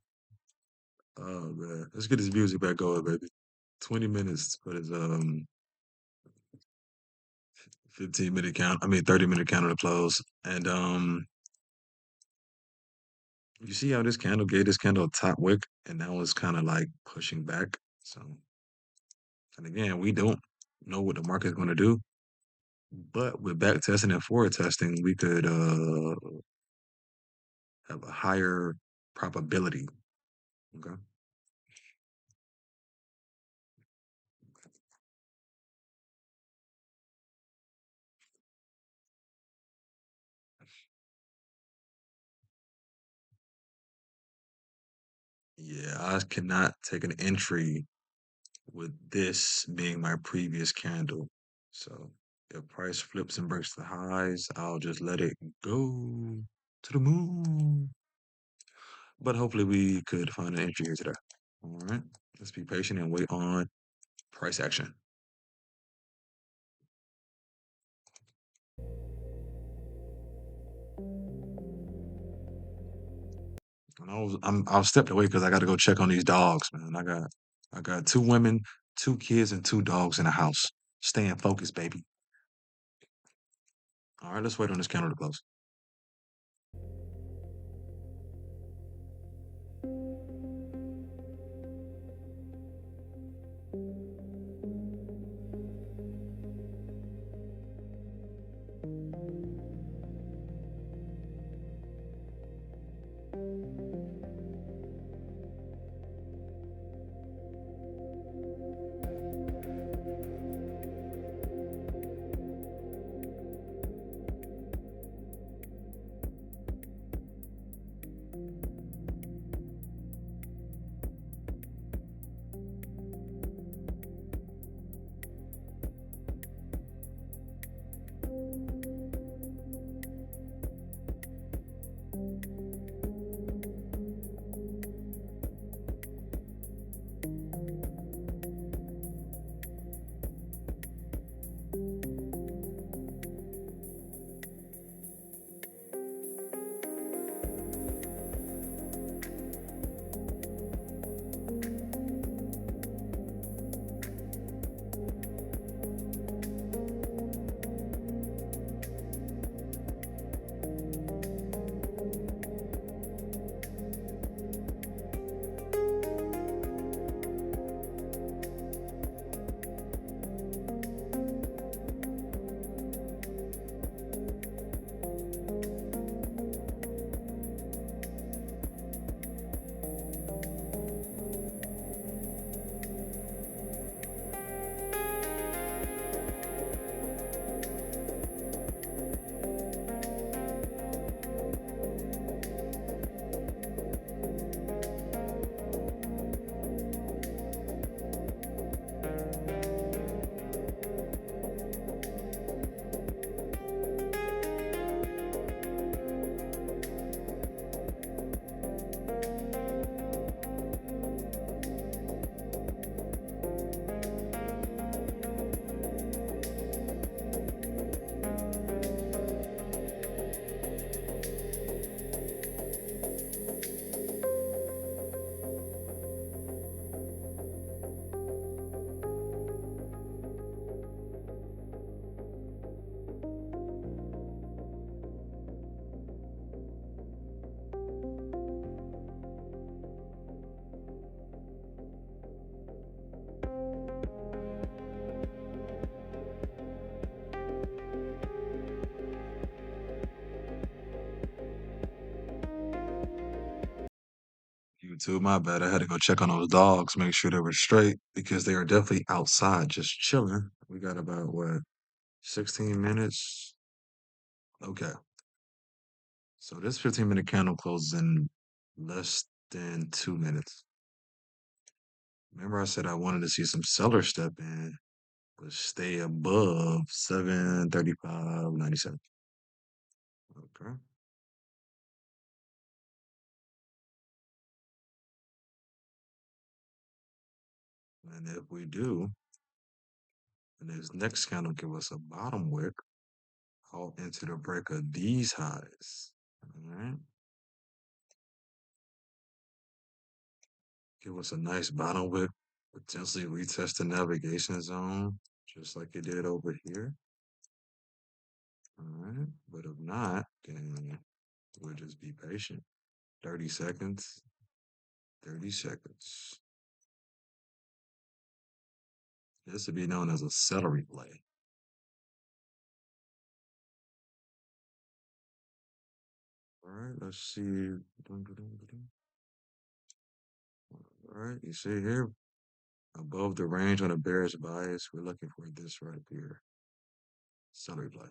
Oh man. Let's get this music back going, baby. 20 minutes for this 15-minute count. I mean 30-minute count of the close. And you see how this candle gave this candle a top wick and now it's kind of like pushing back. So and again, we don't know what the market's gonna do. But with back testing and forward testing, we could have a higher probability. Okay. Yeah, I cannot take an entry with this being my previous candle. So if price flips and breaks the highs, I'll just let it go to the moon. But hopefully we could find an entry here today. All right. Let's be patient and wait on price action. And I've stepped away because I got to go check on these dogs, man. I got two women, two kids, and two dogs in the house. Staying focused, baby. All right, let's wait on this counter to close. YouTube, my bad. I had to go check on those dogs, make sure they were straight because they are definitely outside just chilling. We got about what, 16 minutes? Okay. So this 15-minute candle closes in less than 2 minutes. Remember, I said I wanted to see some seller step in, but stay above 735.97. Okay. And if we do, and this next candle give us a bottom wick out into the break of these highs. All right. Give us a nice bottom wick, potentially retest the navigation zone, just like it did over here. All right. But if not, then we'll just be patient. 30 seconds. 30 seconds. This would be known as a celery play. All right, let's see. All right, you see here, above the range on a bearish bias, we're looking for this right here. Celery play.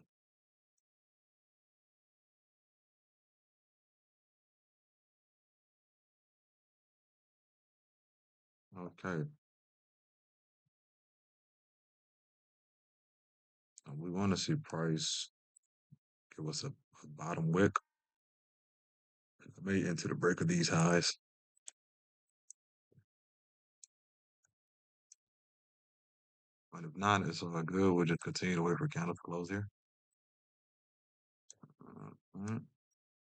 Okay. We want to see price give us a bottom wick. May into the break of these highs. But if not, it's all good. We'll just continue to wait for candle to close here.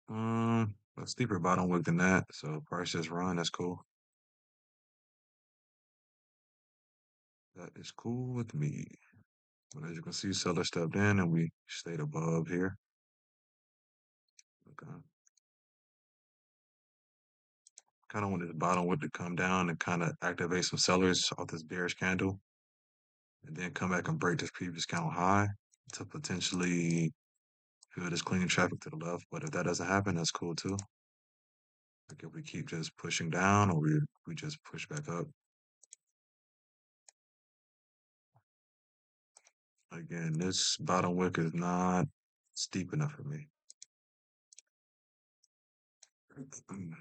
Uh, A steeper bottom wick than that, so price just run. That's cool. That is cool with me. But as you can see, seller stepped in and we stayed above here. Okay. Kind of want this bottom wick to come down and kind of activate some sellers off this bearish candle, and then come back and break this previous candle high to potentially fill this clean traffic to the left. But if that doesn't happen, that's cool too. Like if we keep just pushing down or we just push back up. Again, this bottom wick is not steep enough for me. And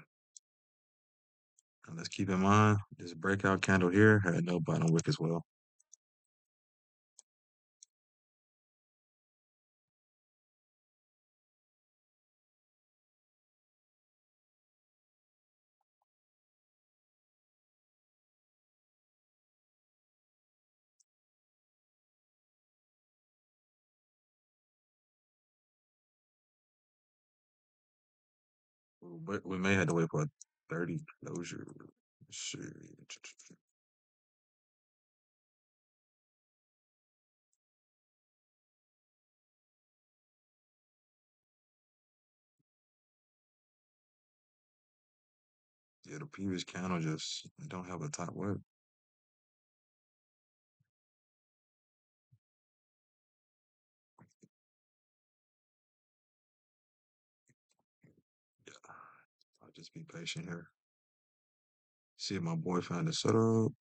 let's keep in mind, this breakout candle here had no bottom wick as well. But we may have to wait for a 30 closure. Shit. Yeah, the previous candle just don't have a top wick. Yeah, I'll just be patient here. See if my boy found the setup. Oh,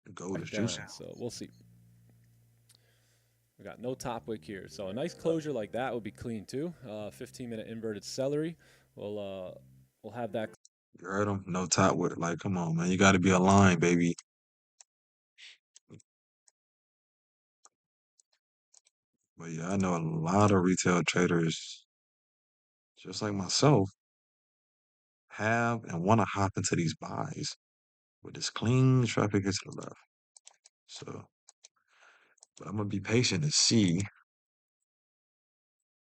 the gold is Back juicy. down. So we'll see. We got no top wick here. So a nice closure like that would be clean too. 15-minute inverted celery. We'll have that. You heard him? No top wick. Like, come on, man. You got to be aligned, baby. But yeah, I know a lot of retail traders, just like myself, have and want to hop into these buys with this clean traffic to the left. So, but I'm gonna be patient and see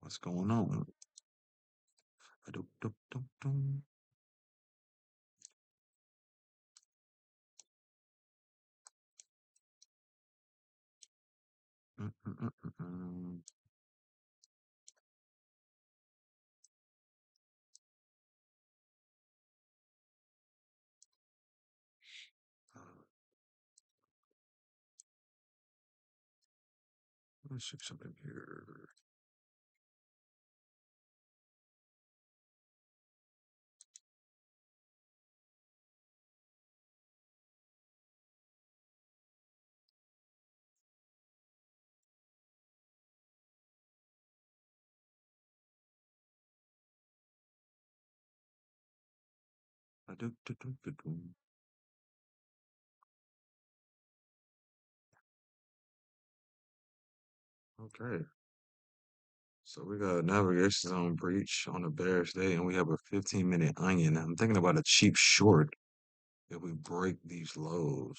what's going on. Let's see something here. Okay. So we got a navigation zone breach on a bearish day, and we have a 15-minute onion. I'm thinking about a cheap short if we break these lows.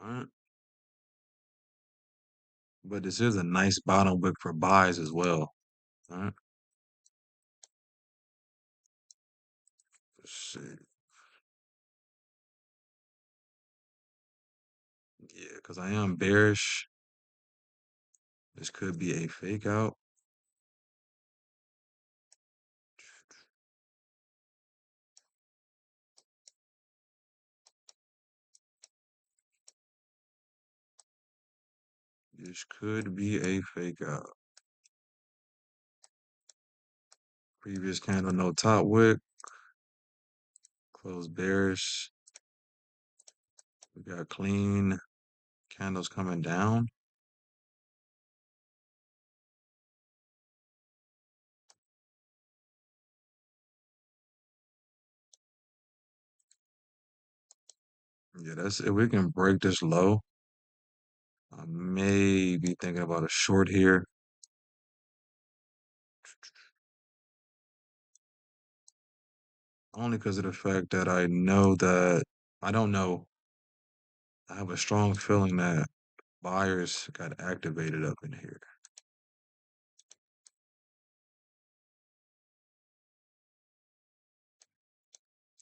All right. But this is a nice bottom wick for buys as well. All right. Let's see. Yeah, because I am bearish. This could be a fake out. This could be a fake out. Previous candle, no top wick. Close bearish. We got clean candles coming down. Yeah, that's if we can break this low. I may be thinking about a short here. Only because of the fact that I know that I don't know I have a strong feeling that buyers got activated up in here.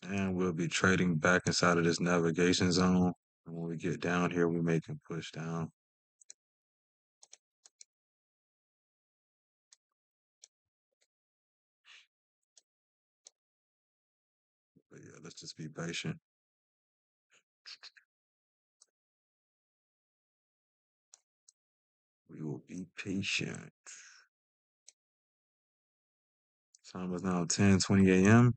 And we'll be trading back inside of this navigation zone. And when we get down here, we may can push down. But yeah, let's just be patient. We will be patient. Time is now 10:20 a.m.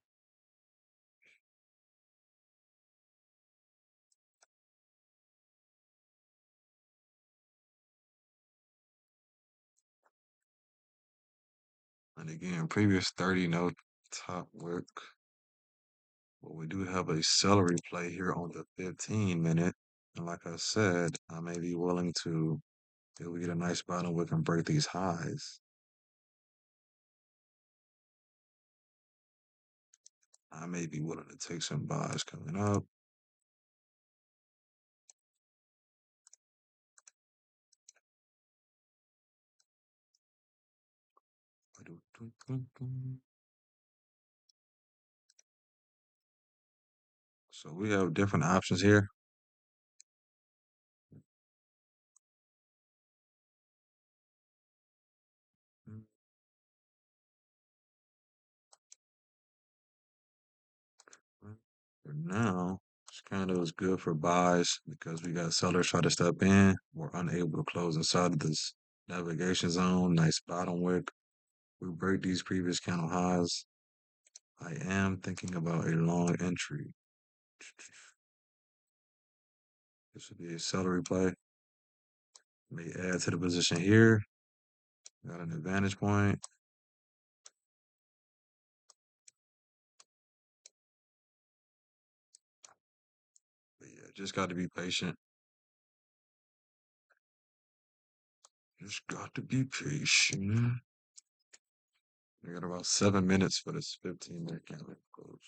And again, previous 30 no top work. But we do have a celery play here on the 15 minute. And like I said, I may be willing to, if we get a nice bottom, we can break these highs. I may be willing to take some buys coming up. So we have different options here. For now, this candle is good for buys because we got sellers try to step in. We're unable to close inside of this navigation zone. Nice bottom wick. We break these previous candle highs. I am thinking about a long entry. This would be a celery play. May add to the position here. Got an advantage point. But yeah, just got to be patient. Just got to be patient. We got about 7 minutes for this 15-minute candle close.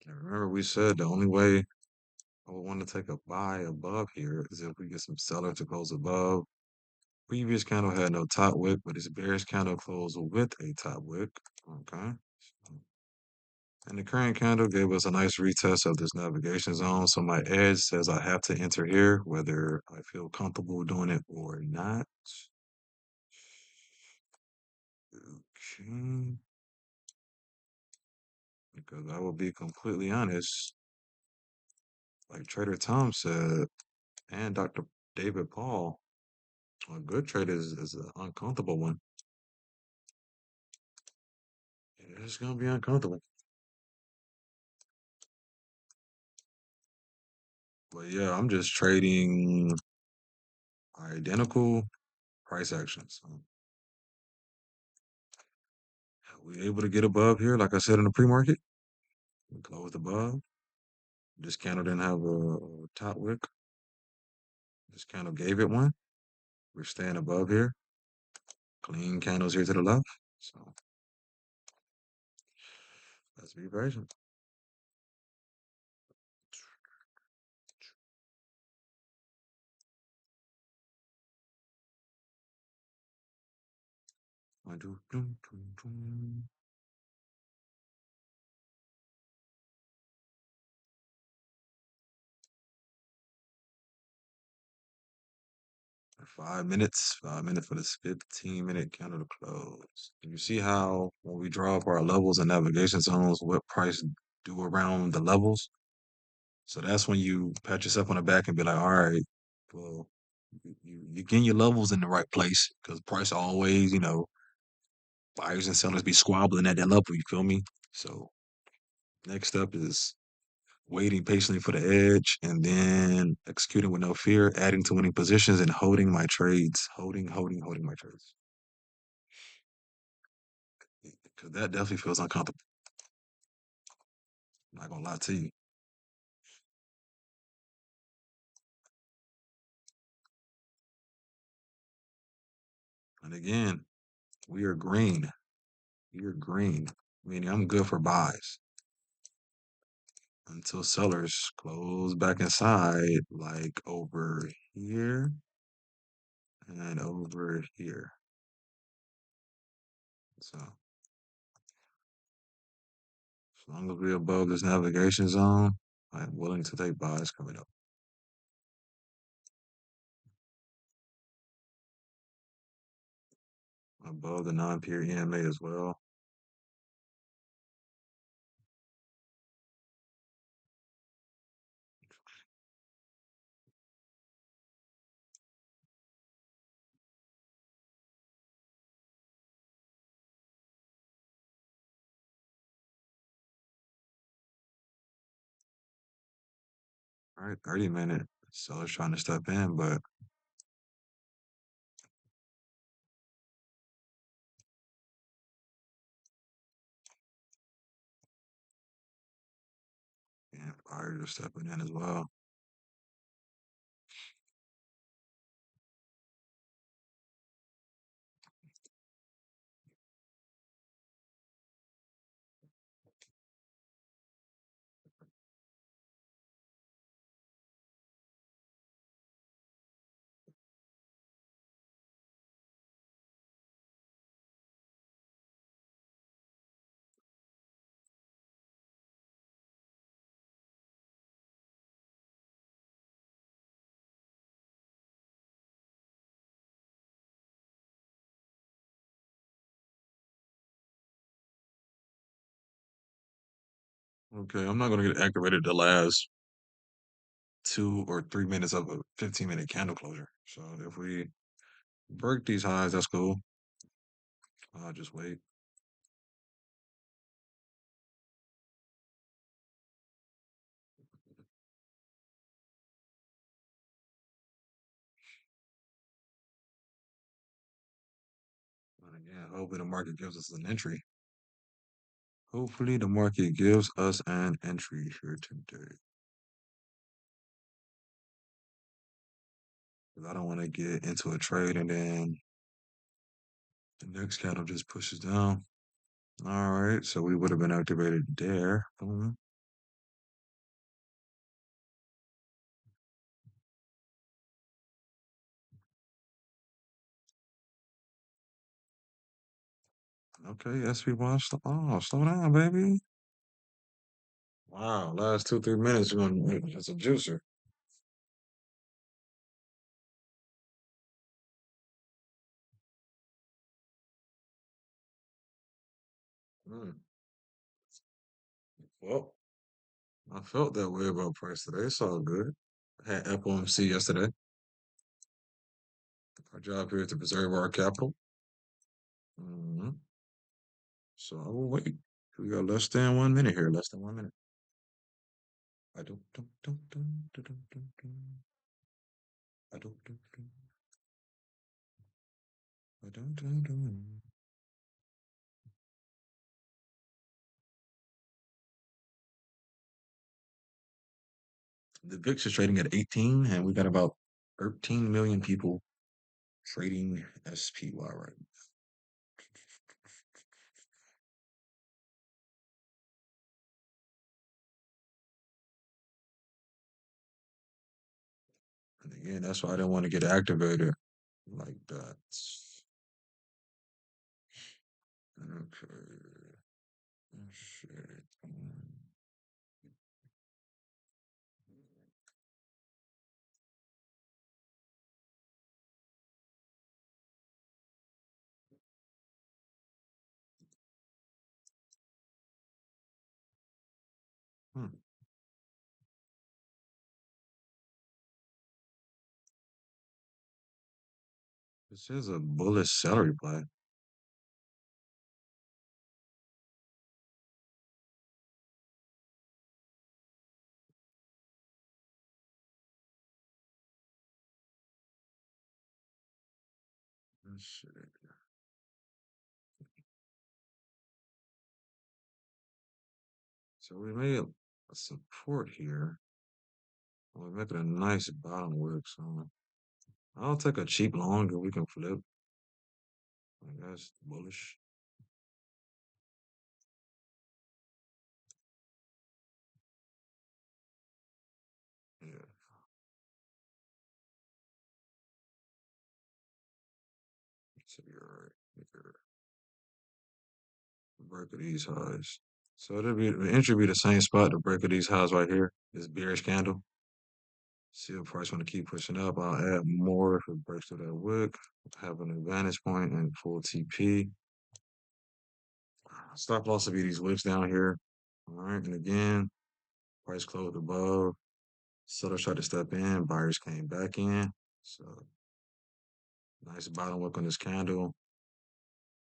And remember, we said the only way I would want to take a buy above here is if we get some seller to close above. Previous candle had no top wick, but this bearish candle closed with a top wick. Okay. And the current candle gave us a nice retest of this navigation zone. So my edge says I have to enter here, whether I feel comfortable doing it or not. Okay. Because I will be completely honest, like Trader Tom said, and Dr. David Paul, a good trade is an uncomfortable one. It's gonna be uncomfortable. But yeah, I'm just trading identical price actions. We able to get above here, like I said in the pre-market. We closed above. This candle didn't have a top wick. This candle gave it one. We're staying above here. Clean candles here to the left. So let's be patient. I do. 5 minutes. 5 minutes for this 15-minute candle to close. You see how when we draw up our levels and navigation zones, what price do around the levels? So that's when you pat yourself on the back and be like, all right, well, you getting your levels in the right place because price always, buyers and sellers be squabbling at that level. You feel me? So next up is waiting patiently for the edge, and then executing with no fear, adding to winning positions, and holding my trades. Holding my trades. Because that definitely feels uncomfortable. I'm not gonna lie to you. And again, we are green. We are green, meaning I'm good for buys until sellers close back inside, like over here and over here. So as long as we're above this navigation zone, I'm willing to take buys coming up. Above the non-peer EMA as well. All right, 30-minute. Sellers trying to step in, but yeah, buyers are stepping in as well. Okay, I'm not gonna get activated the last 2 or 3 minutes of a 15-minute candle closure. So if we break these highs, that's cool. I'll just wait. And again, hopefully the market gives us an entry. Hopefully the market gives us an entry here today. Because I don't want to get into a trade and then the next candle just pushes down. All right, so we would have been activated there. Boom. Okay, SP1, slow down, baby. Wow, last 2, 3 minutes, you're gonna it's a juicer. Mm. Well, I felt that way about price today. It's all good. I had FOMC yesterday. Our job here is to preserve our capital. Mhm. So I will wait. We got less than 1 minute here. Less than 1 minute. I don't. I don't. I don't. The VIX is trading at 18, and we got about 13 million people trading SPY right now. And again, that's why I didn't want to get activated like that. Okay. Shit. Hmm. This is a bullish salary play. shit. So we made a support here. We're making a nice bottom wick, so I'll take a cheap long if we can flip. I guess bullish. Yeah, so you're right. Make a break of these highs. So it'll be the entry be the same spot. The break of these highs right here. This bearish candle. See if price want to keep pushing up. I'll add more if it breaks through that wick. Have an advantage point and full TP. Stop loss will be these wicks down here. All right, and again, price closed above. Sellers tried to step in. Buyers came back in. So nice bottom wick on this candle.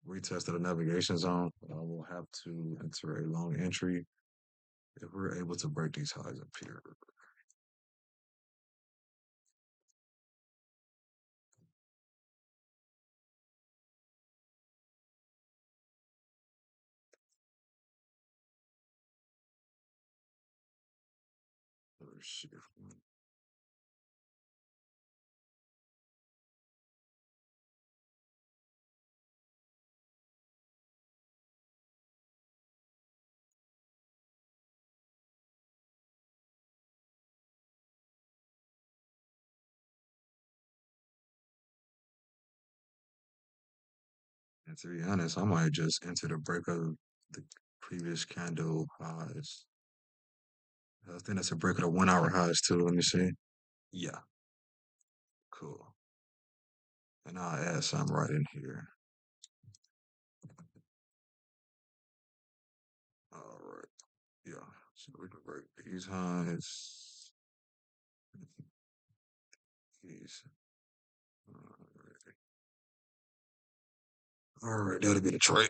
Retest of the navigation zone. We'll have to enter a long entry if we're able to break these highs up here. Let's see. And to be honest, I might just enter the break of the previous candle highs. I think that's a break of the 1 hour highs too. Let me see. Yeah, cool. And I'll add some right in here. All right. Yeah. So we can break these highs. These. All right, that'll be the trade.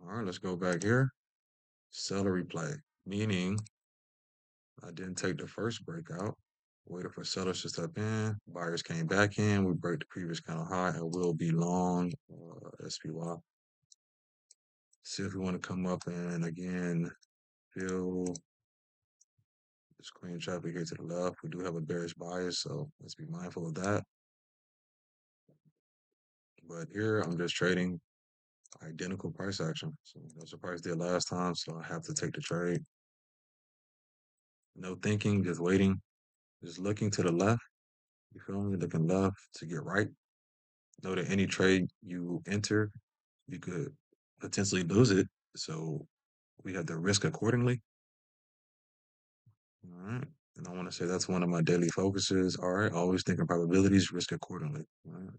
All right, let's go back here. Seller replay, meaning I didn't take the first breakout. Waited for sellers to step in. Buyers came back in. We break the previous candle high and will be long SPY. See if we want to come up and again fill this clean traffic here to the left. We do have a bearish bias, so let's be mindful of that. But here I'm just trading identical price action. So that's what price did last time. So I have to take the trade. No thinking, just waiting, just looking to the left. You feel me? Looking left to get right. Know that any trade you enter, you could potentially lose it. So we have to risk accordingly. All right. And I want to say that's one of my daily focuses. All right. Always thinking probabilities, risk accordingly. All right.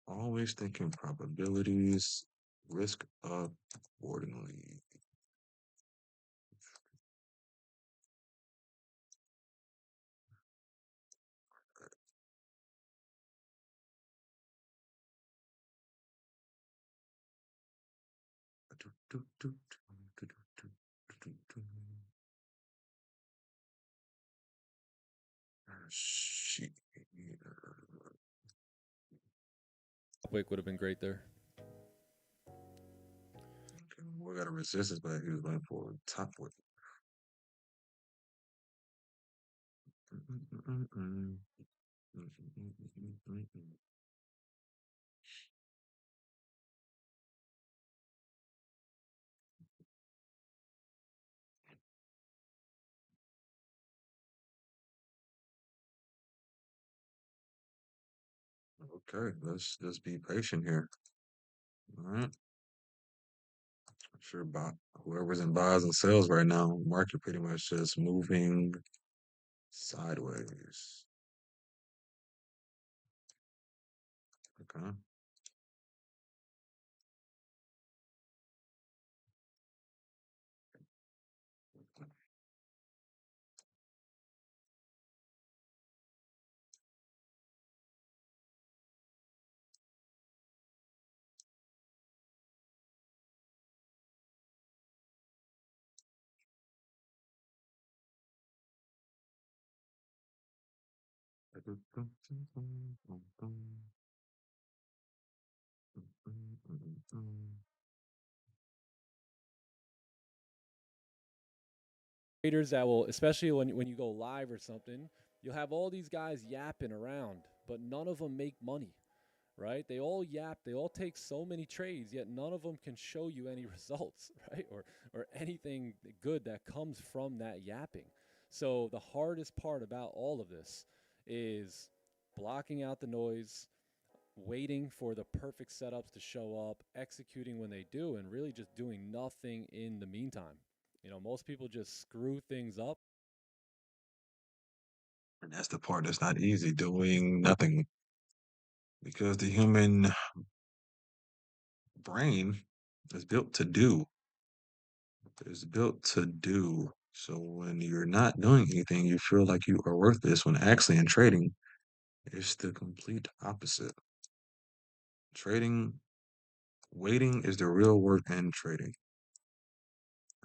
Always thinking probabilities, risk accordingly. Shit. Wick would have been great there. Okay, we got a resistance, but he was going for top weight. Okay, let's just be patient here. All right. I'm sure whoever's in buys and sells right now, market pretty much just moving sideways. Okay. Traders that will, especially when you go live or something, you'll have all these guys yapping around, but none of them make money, right? They all yap, they all take so many trades, yet none of them can show you any results, right? Or anything good that comes from that yapping. So the hardest part about all of this is blocking out the noise, waiting for the perfect setups to show up, executing when they do, and really just doing nothing in the meantime. Most people just screw things up. And that's the part that's not easy, doing nothing. Because the human brain is built to do. It's built to do. So when you're not doing anything, you feel like you are worthless when actually in trading, it's the complete opposite. Trading, waiting is the real work in trading.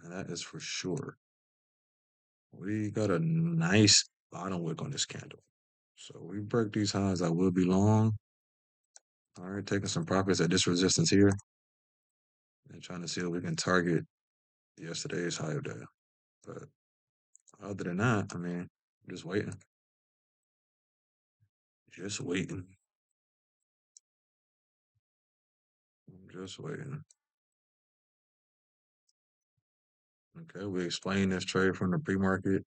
And that is for sure. We got a nice bottom wick on this candle. So we break these highs, I will be long. All right, taking some profits at this resistance here and trying to see if we can target yesterday's high of day. But other than that, I mean, just waiting. Just waiting. Just waiting. Okay, we explained this trade from the pre-market.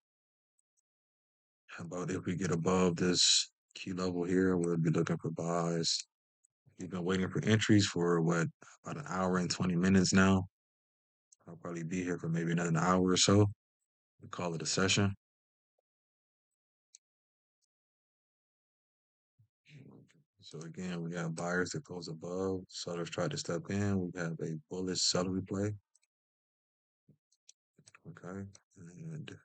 How about if we get above this key level here, we'll be looking for buys. We've been waiting for entries for what, about an hour and 20 minutes now. I'll probably be here for maybe another hour or so. We call it a session. So again, we got buyers that goes above, sellers try to step in. We have a bullish seller play. Okay, and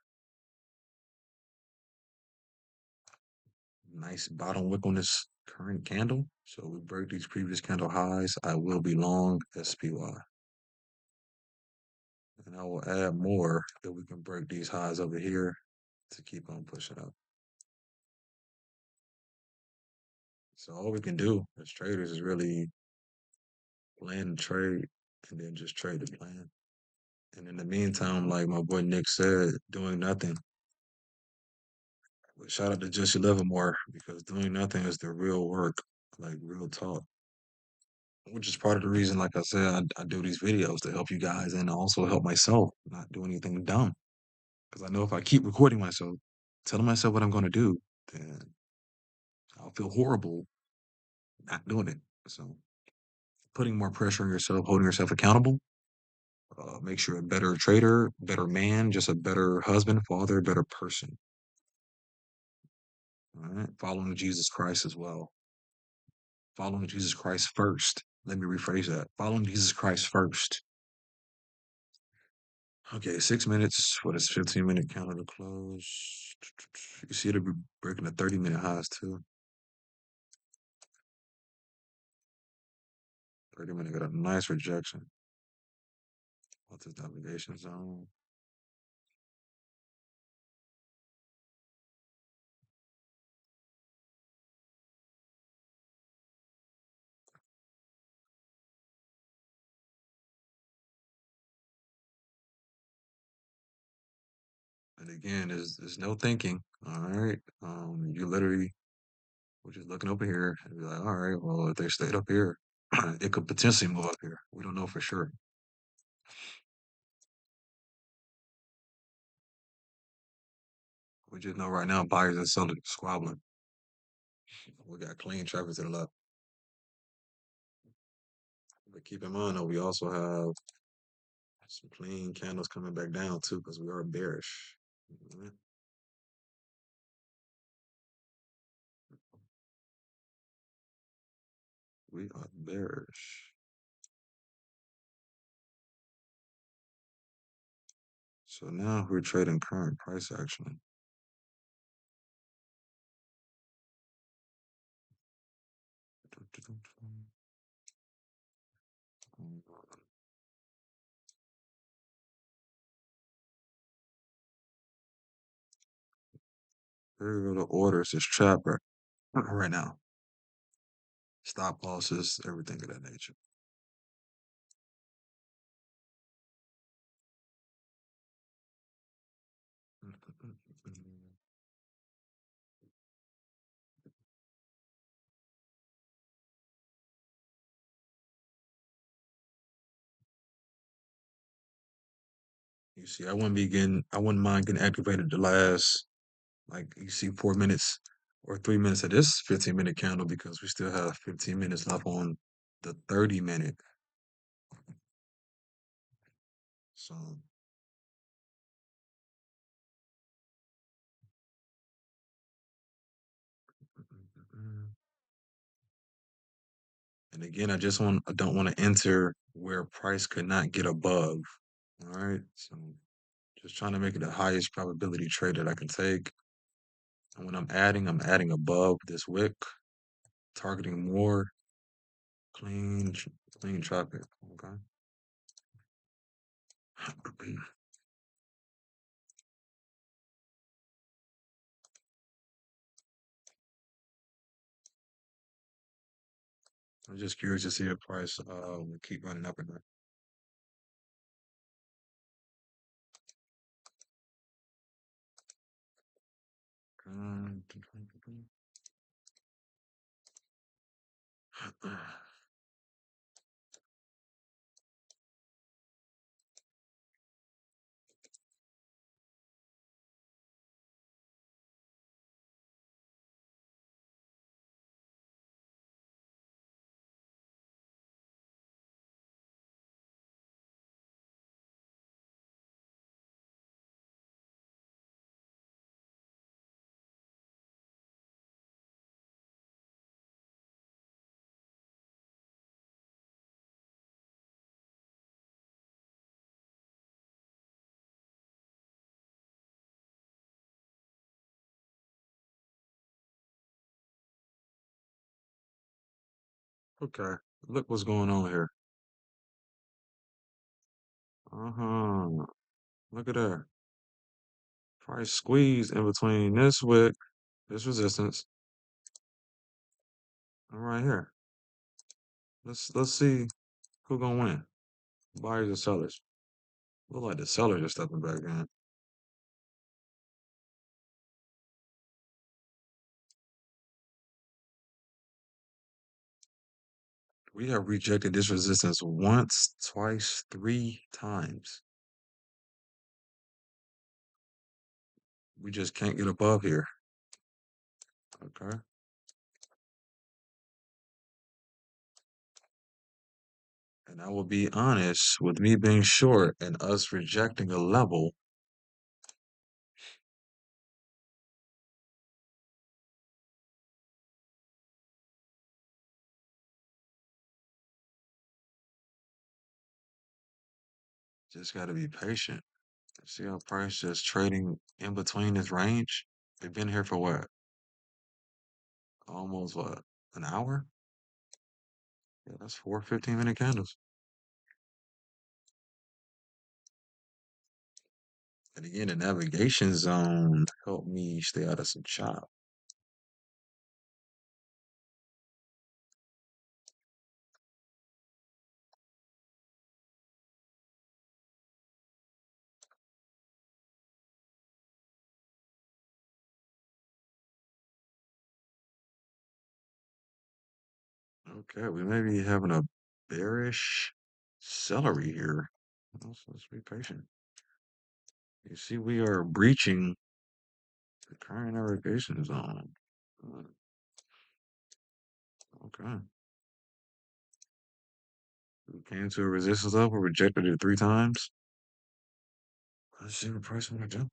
nice bottom wick on this current candle. So we break these previous candle highs. I will be long SPY. And I will add more if we can break these highs over here to keep on pushing up. So all we can do as traders is really plan the trade and then just trade the plan. And in the meantime, like my boy Nick said, doing nothing. But shout out to Jesse Livermore because doing nothing is the real work, like real talk. Which is part of the reason, like I said, I do these videos to help you guys and also help myself not do anything dumb. Because I know if I keep recording myself, telling myself what I'm going to do, then I'll feel horrible not doing it. So putting more pressure on yourself, holding yourself accountable, makes you a better trader, better man, just a better husband, father, better person. All right, following Jesus Christ as well. Following Jesus Christ first. Let me rephrase that. Following Jesus Christ first. Okay, 6 minutes for this 15-minute counter to close. You see it'll be breaking the 30-minute highs too. 30-minute got a nice rejection. What's this navigation zone? And again, there's no thinking. All right. You literally we're just looking over here and be like, all right, well, if they stayed up here, it could potentially move up here. We don't know for sure. We just know right now buyers and sellers squabbling. We got clean traffic to the left. But keep in mind though, we also have some clean candles coming back down too, because we are bearish. Mhm. We are bearish. So now we're trading current price action. Here go the orders. It's trap right now. Stop losses, everything of that nature. You see, I wouldn't mind getting activated the last, like, you see, 4 minutes or 3 minutes of this 15-minute candle because we still have 15 minutes left on the 30-minute. So, and again, I don't want to enter where price could not get above. All right. So, just trying to make it the highest probability trade that I can take. And when I'm adding above this wick, targeting more clean, clean traffic. Okay. I'm just curious to see if price will keep running up or not. Okay, look what's going on here. Uh-huh. Look at that. Price squeeze in between this wick, this resistance, and right here. Let's see who gonna win. Buyers or sellers. Look like the sellers are stepping back in. We have rejected this resistance once, twice, 3 times. We just can't get above here. Okay. And I will be honest, with me being short and us rejecting a level, just got to be patient. See how price just trading in between this range? They've been here for what? Almost what? An hour? Yeah, that's 4 15-minute candles. And again, the navigation zone helped me stay out of some chop. Okay, we may be having a bearish celery here. Let's be patient. You see, we are breaching the current navigation zone. Uh, Okay. We came to a resistance level, rejected it 3 times. Let's see what price want to do.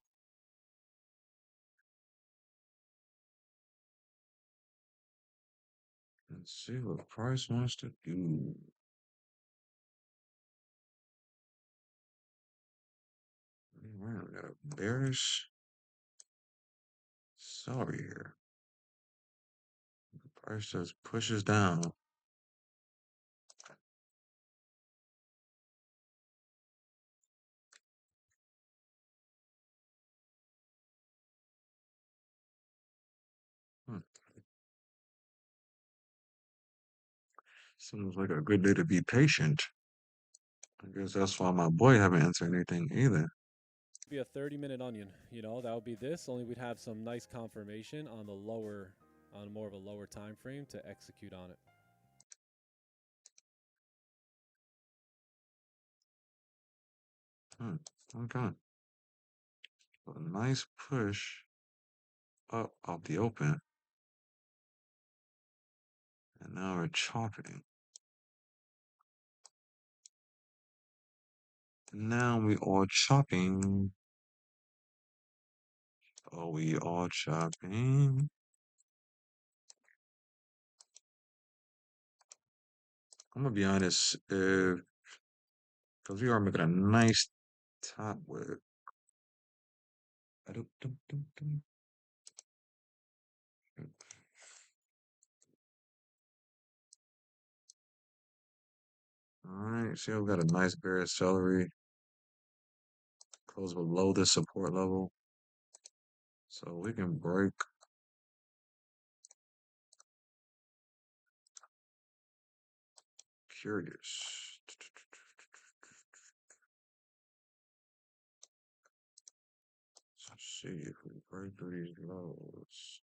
Let's see what price wants to do. Wow, we got a bearish celery here. Price just pushes down. Hmm. Seems like a good day to be patient. I guess that's why my boy haven't answered anything either. Be a 30-minute onion. That would be this. Only we'd have some nice confirmation on more of a lower time frame to execute on it. Hmm. Okay. So a nice push up off the open. And now we're chopping. Now we are chopping. Oh, we are chopping. I'm gonna be honest, because we are making a nice top with. All right, see, I've got a nice bear celery close below the support level, so we can break. Curious. Let's see if we break through these lows.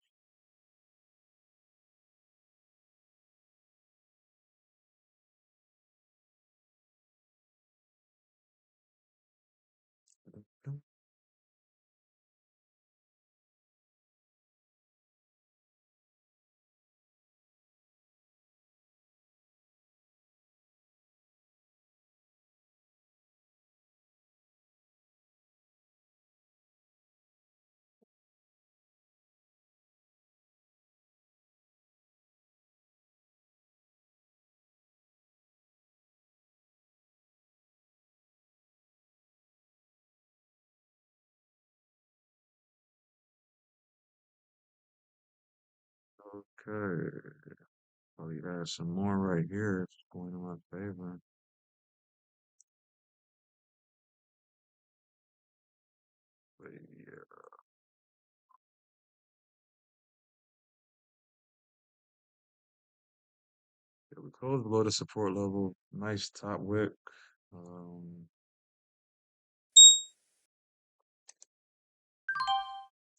Okay, probably add some more right here. It's going in my favor. But yeah, we close below the support level. Nice top wick. Um,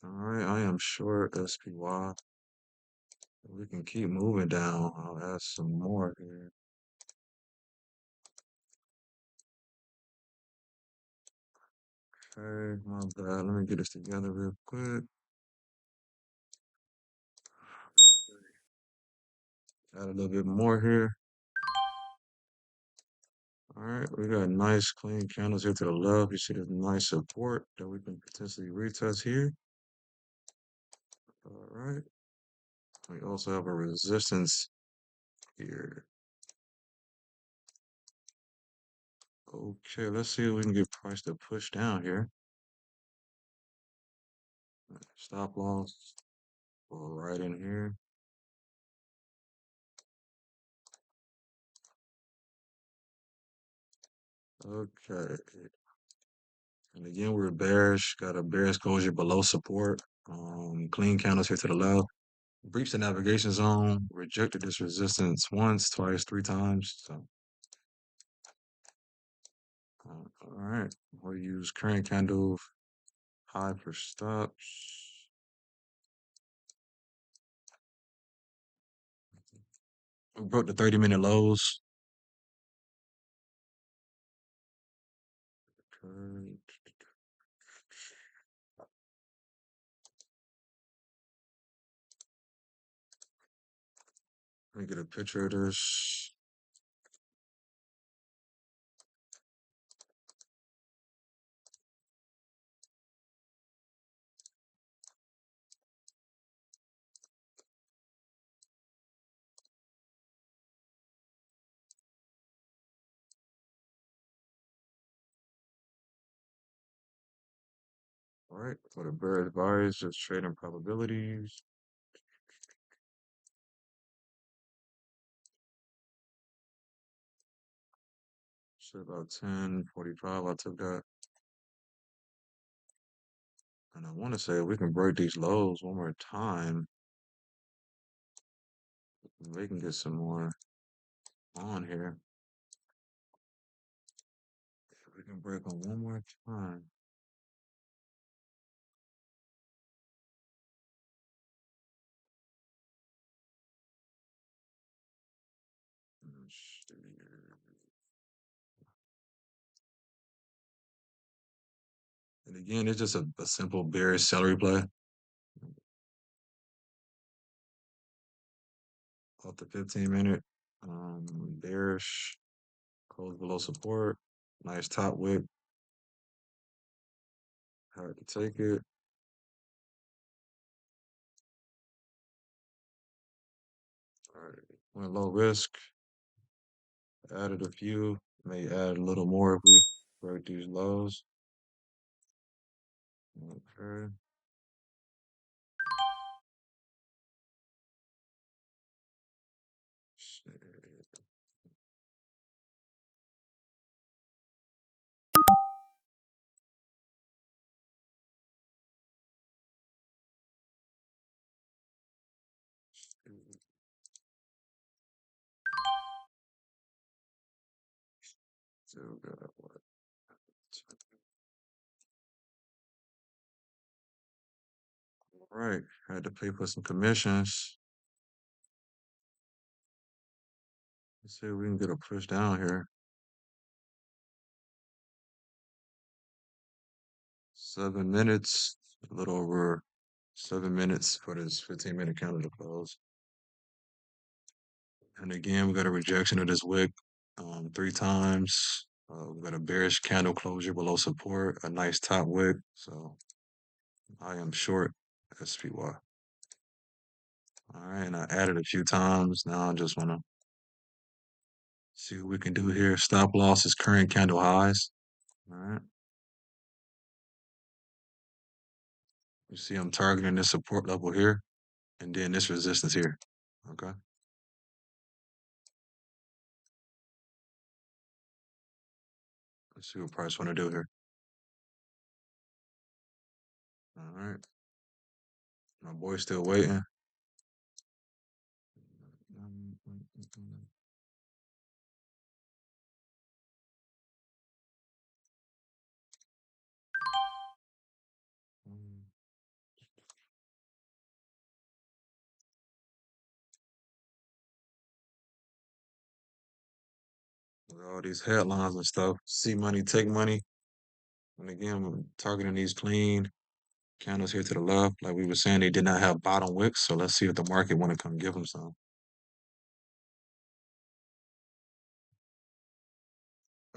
all right, I am short SPY. We can keep moving down. I'll add some more here. Okay, my bad. Let me get this together real quick. Add a little bit more here. All right, we got nice clean candles here to the left. You see this nice support that we can potentially retest here. All right. We also have a resistance here. Okay, let's see if we can get price to push down here. Stop loss. Go right in here. Okay. And again, we're bearish. Got a bear exposure below support. Clean candles here to the left. Breached the navigation zone. Rejected this resistance once, twice, three times. So, all right. We'll use current candle high for stops. We broke the 30-minute lows. Okay. Let me get a picture of this. All right, for the bear advice, just trading probabilities. So about 10:45, I took that. And I want to say we can break these lows one more time. We can get some more. on here. If we can break on one more time. And again, it's just a simple bearish celery play off the 15 minute. Bearish, close below support, nice top wick. Hard to take it. All right, went low risk. Added a few. May add a little more if we break these lows. Okay. Shit. Still got what? All right, had to pay for some commissions. Let's see if we can get a push down here. 7 minutes, a little over 7 minutes for this 15-minute candle to close. And again, we got a rejection of this wick 3 times. We got a bearish candle closure below support, a nice top wick. So I am short SPY. All right, and I added a few times. Now I just want to see what we can do here. Stop loss is current candle highs. All right. You see I'm targeting this support level here and then this resistance here. Okay. Let's see what price want to do here. All right. My boy's still waiting. With all these headlines and stuff, see money, take money. And again, we're targeting these clean candles here to the left. Like we were saying, they did not have bottom wicks. So let's see if the market want to come give them some.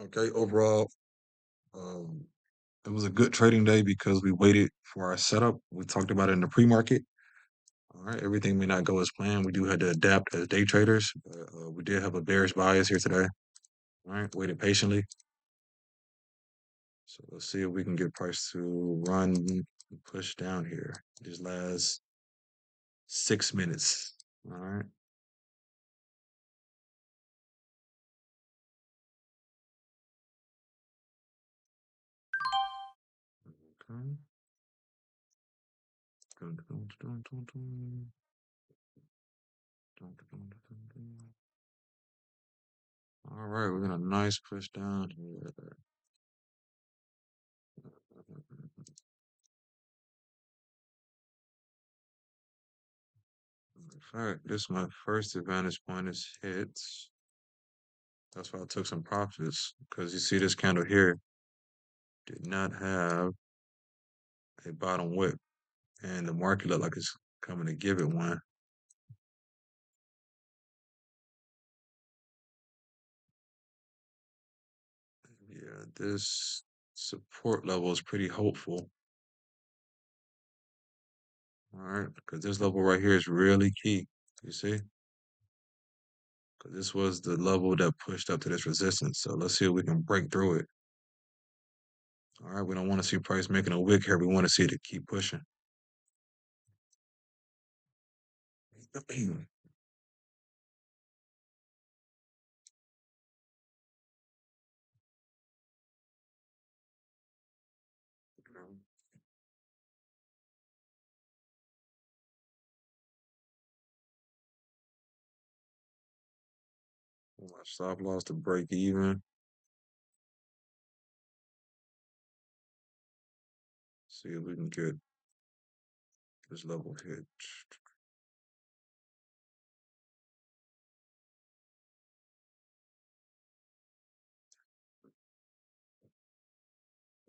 Okay, overall, um, it was a good trading day because we waited for our setup. We talked about it in the pre-market. All right, everything may not go as planned. We do have to adapt as day traders. But, we did have a bearish bias here today. All right, waited patiently. So let's see if we can get price to run and push down here. These last 6 minutes. All right. Okay. All right, we're gonna nice push down here. In fact, this is my first advantage point is hits. That's why I took some profits because you see this candle here did not have a bottom wick, and the market looked like it's coming to give it one. Yeah, this support level is pretty hopeful. All right, because this level right here is really key. You see? Because this was the level that pushed up to this resistance. So let's see if we can break through it. All right, we don't want to see price making a wick here. We want to see it keep pushing. Stop loss to break even. See if we can get this level hit.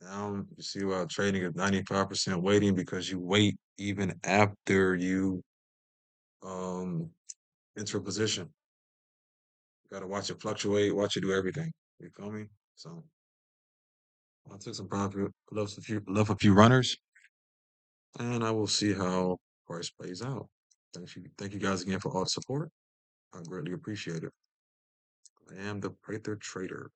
Now you see why trading is 95% waiting because you wait even after you um enter a position. You gotta watch it fluctuate, watch it do everything. You feel me? So I took some profit, left a few runners, and I will see how price plays out. Thank you guys again for all the support. I greatly appreciate it. I am the Prather Trader.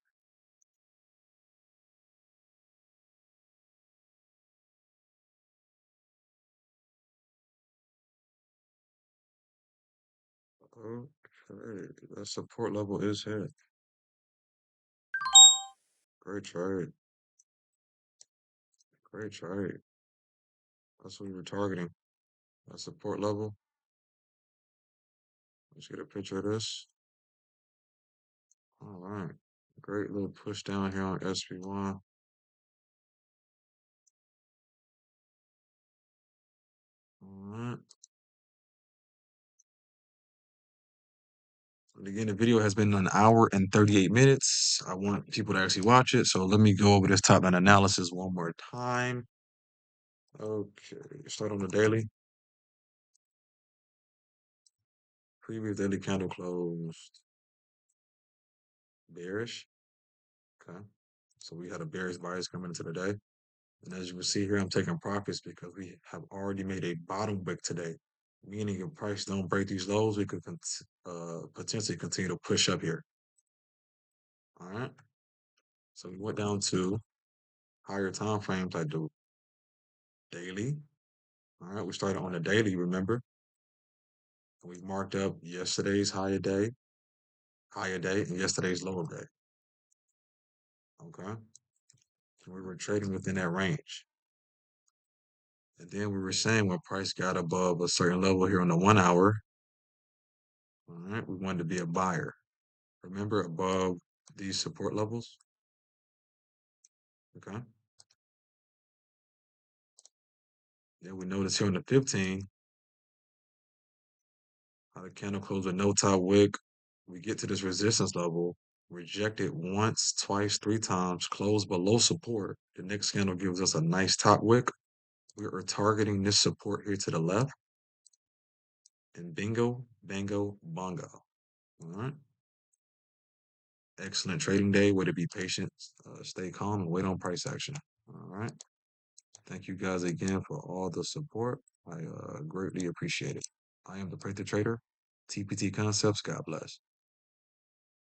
Okay, that support level is hit. Great trade. Great trade. That's what we were targeting. That support level. Let's get a picture of this. All right. Great little push down here on SB1. All right. And again, the video has been an hour and 38 minutes. I want people to actually watch it. So let me go over this top line analysis one more time. Okay. Start on the daily. Previous daily candle closed bearish. Okay. So we had a bearish bias coming into the day. And as you can see here, I'm taking profits because we have already made a bottom wick today, meaning if price don't break these lows, we could potentially continue to push up here. All right. So we went down to higher time frames like the daily. All right. We started on the daily, remember? And we marked up yesterday's higher day, and yesterday's lower day. Okay. And we were trading within that range. And then we were saying when price got above a certain level here on the 1 hour, all right, we wanted to be a buyer. Remember above these support levels? Okay. Then we notice here on the 15, how the candle closed with no top wick. We get to this resistance level, reject it once, twice, three times, close below support. The next candle gives us a nice top wick. We are targeting this support here to the left. And bingo, bango, bongo. All right. Excellent trading day. Way to be patient, stay calm, and wait on price action. All right. Thank you guys again for all the support. I greatly appreciate it. I am the Prather Trader, TPT Concepts. God bless.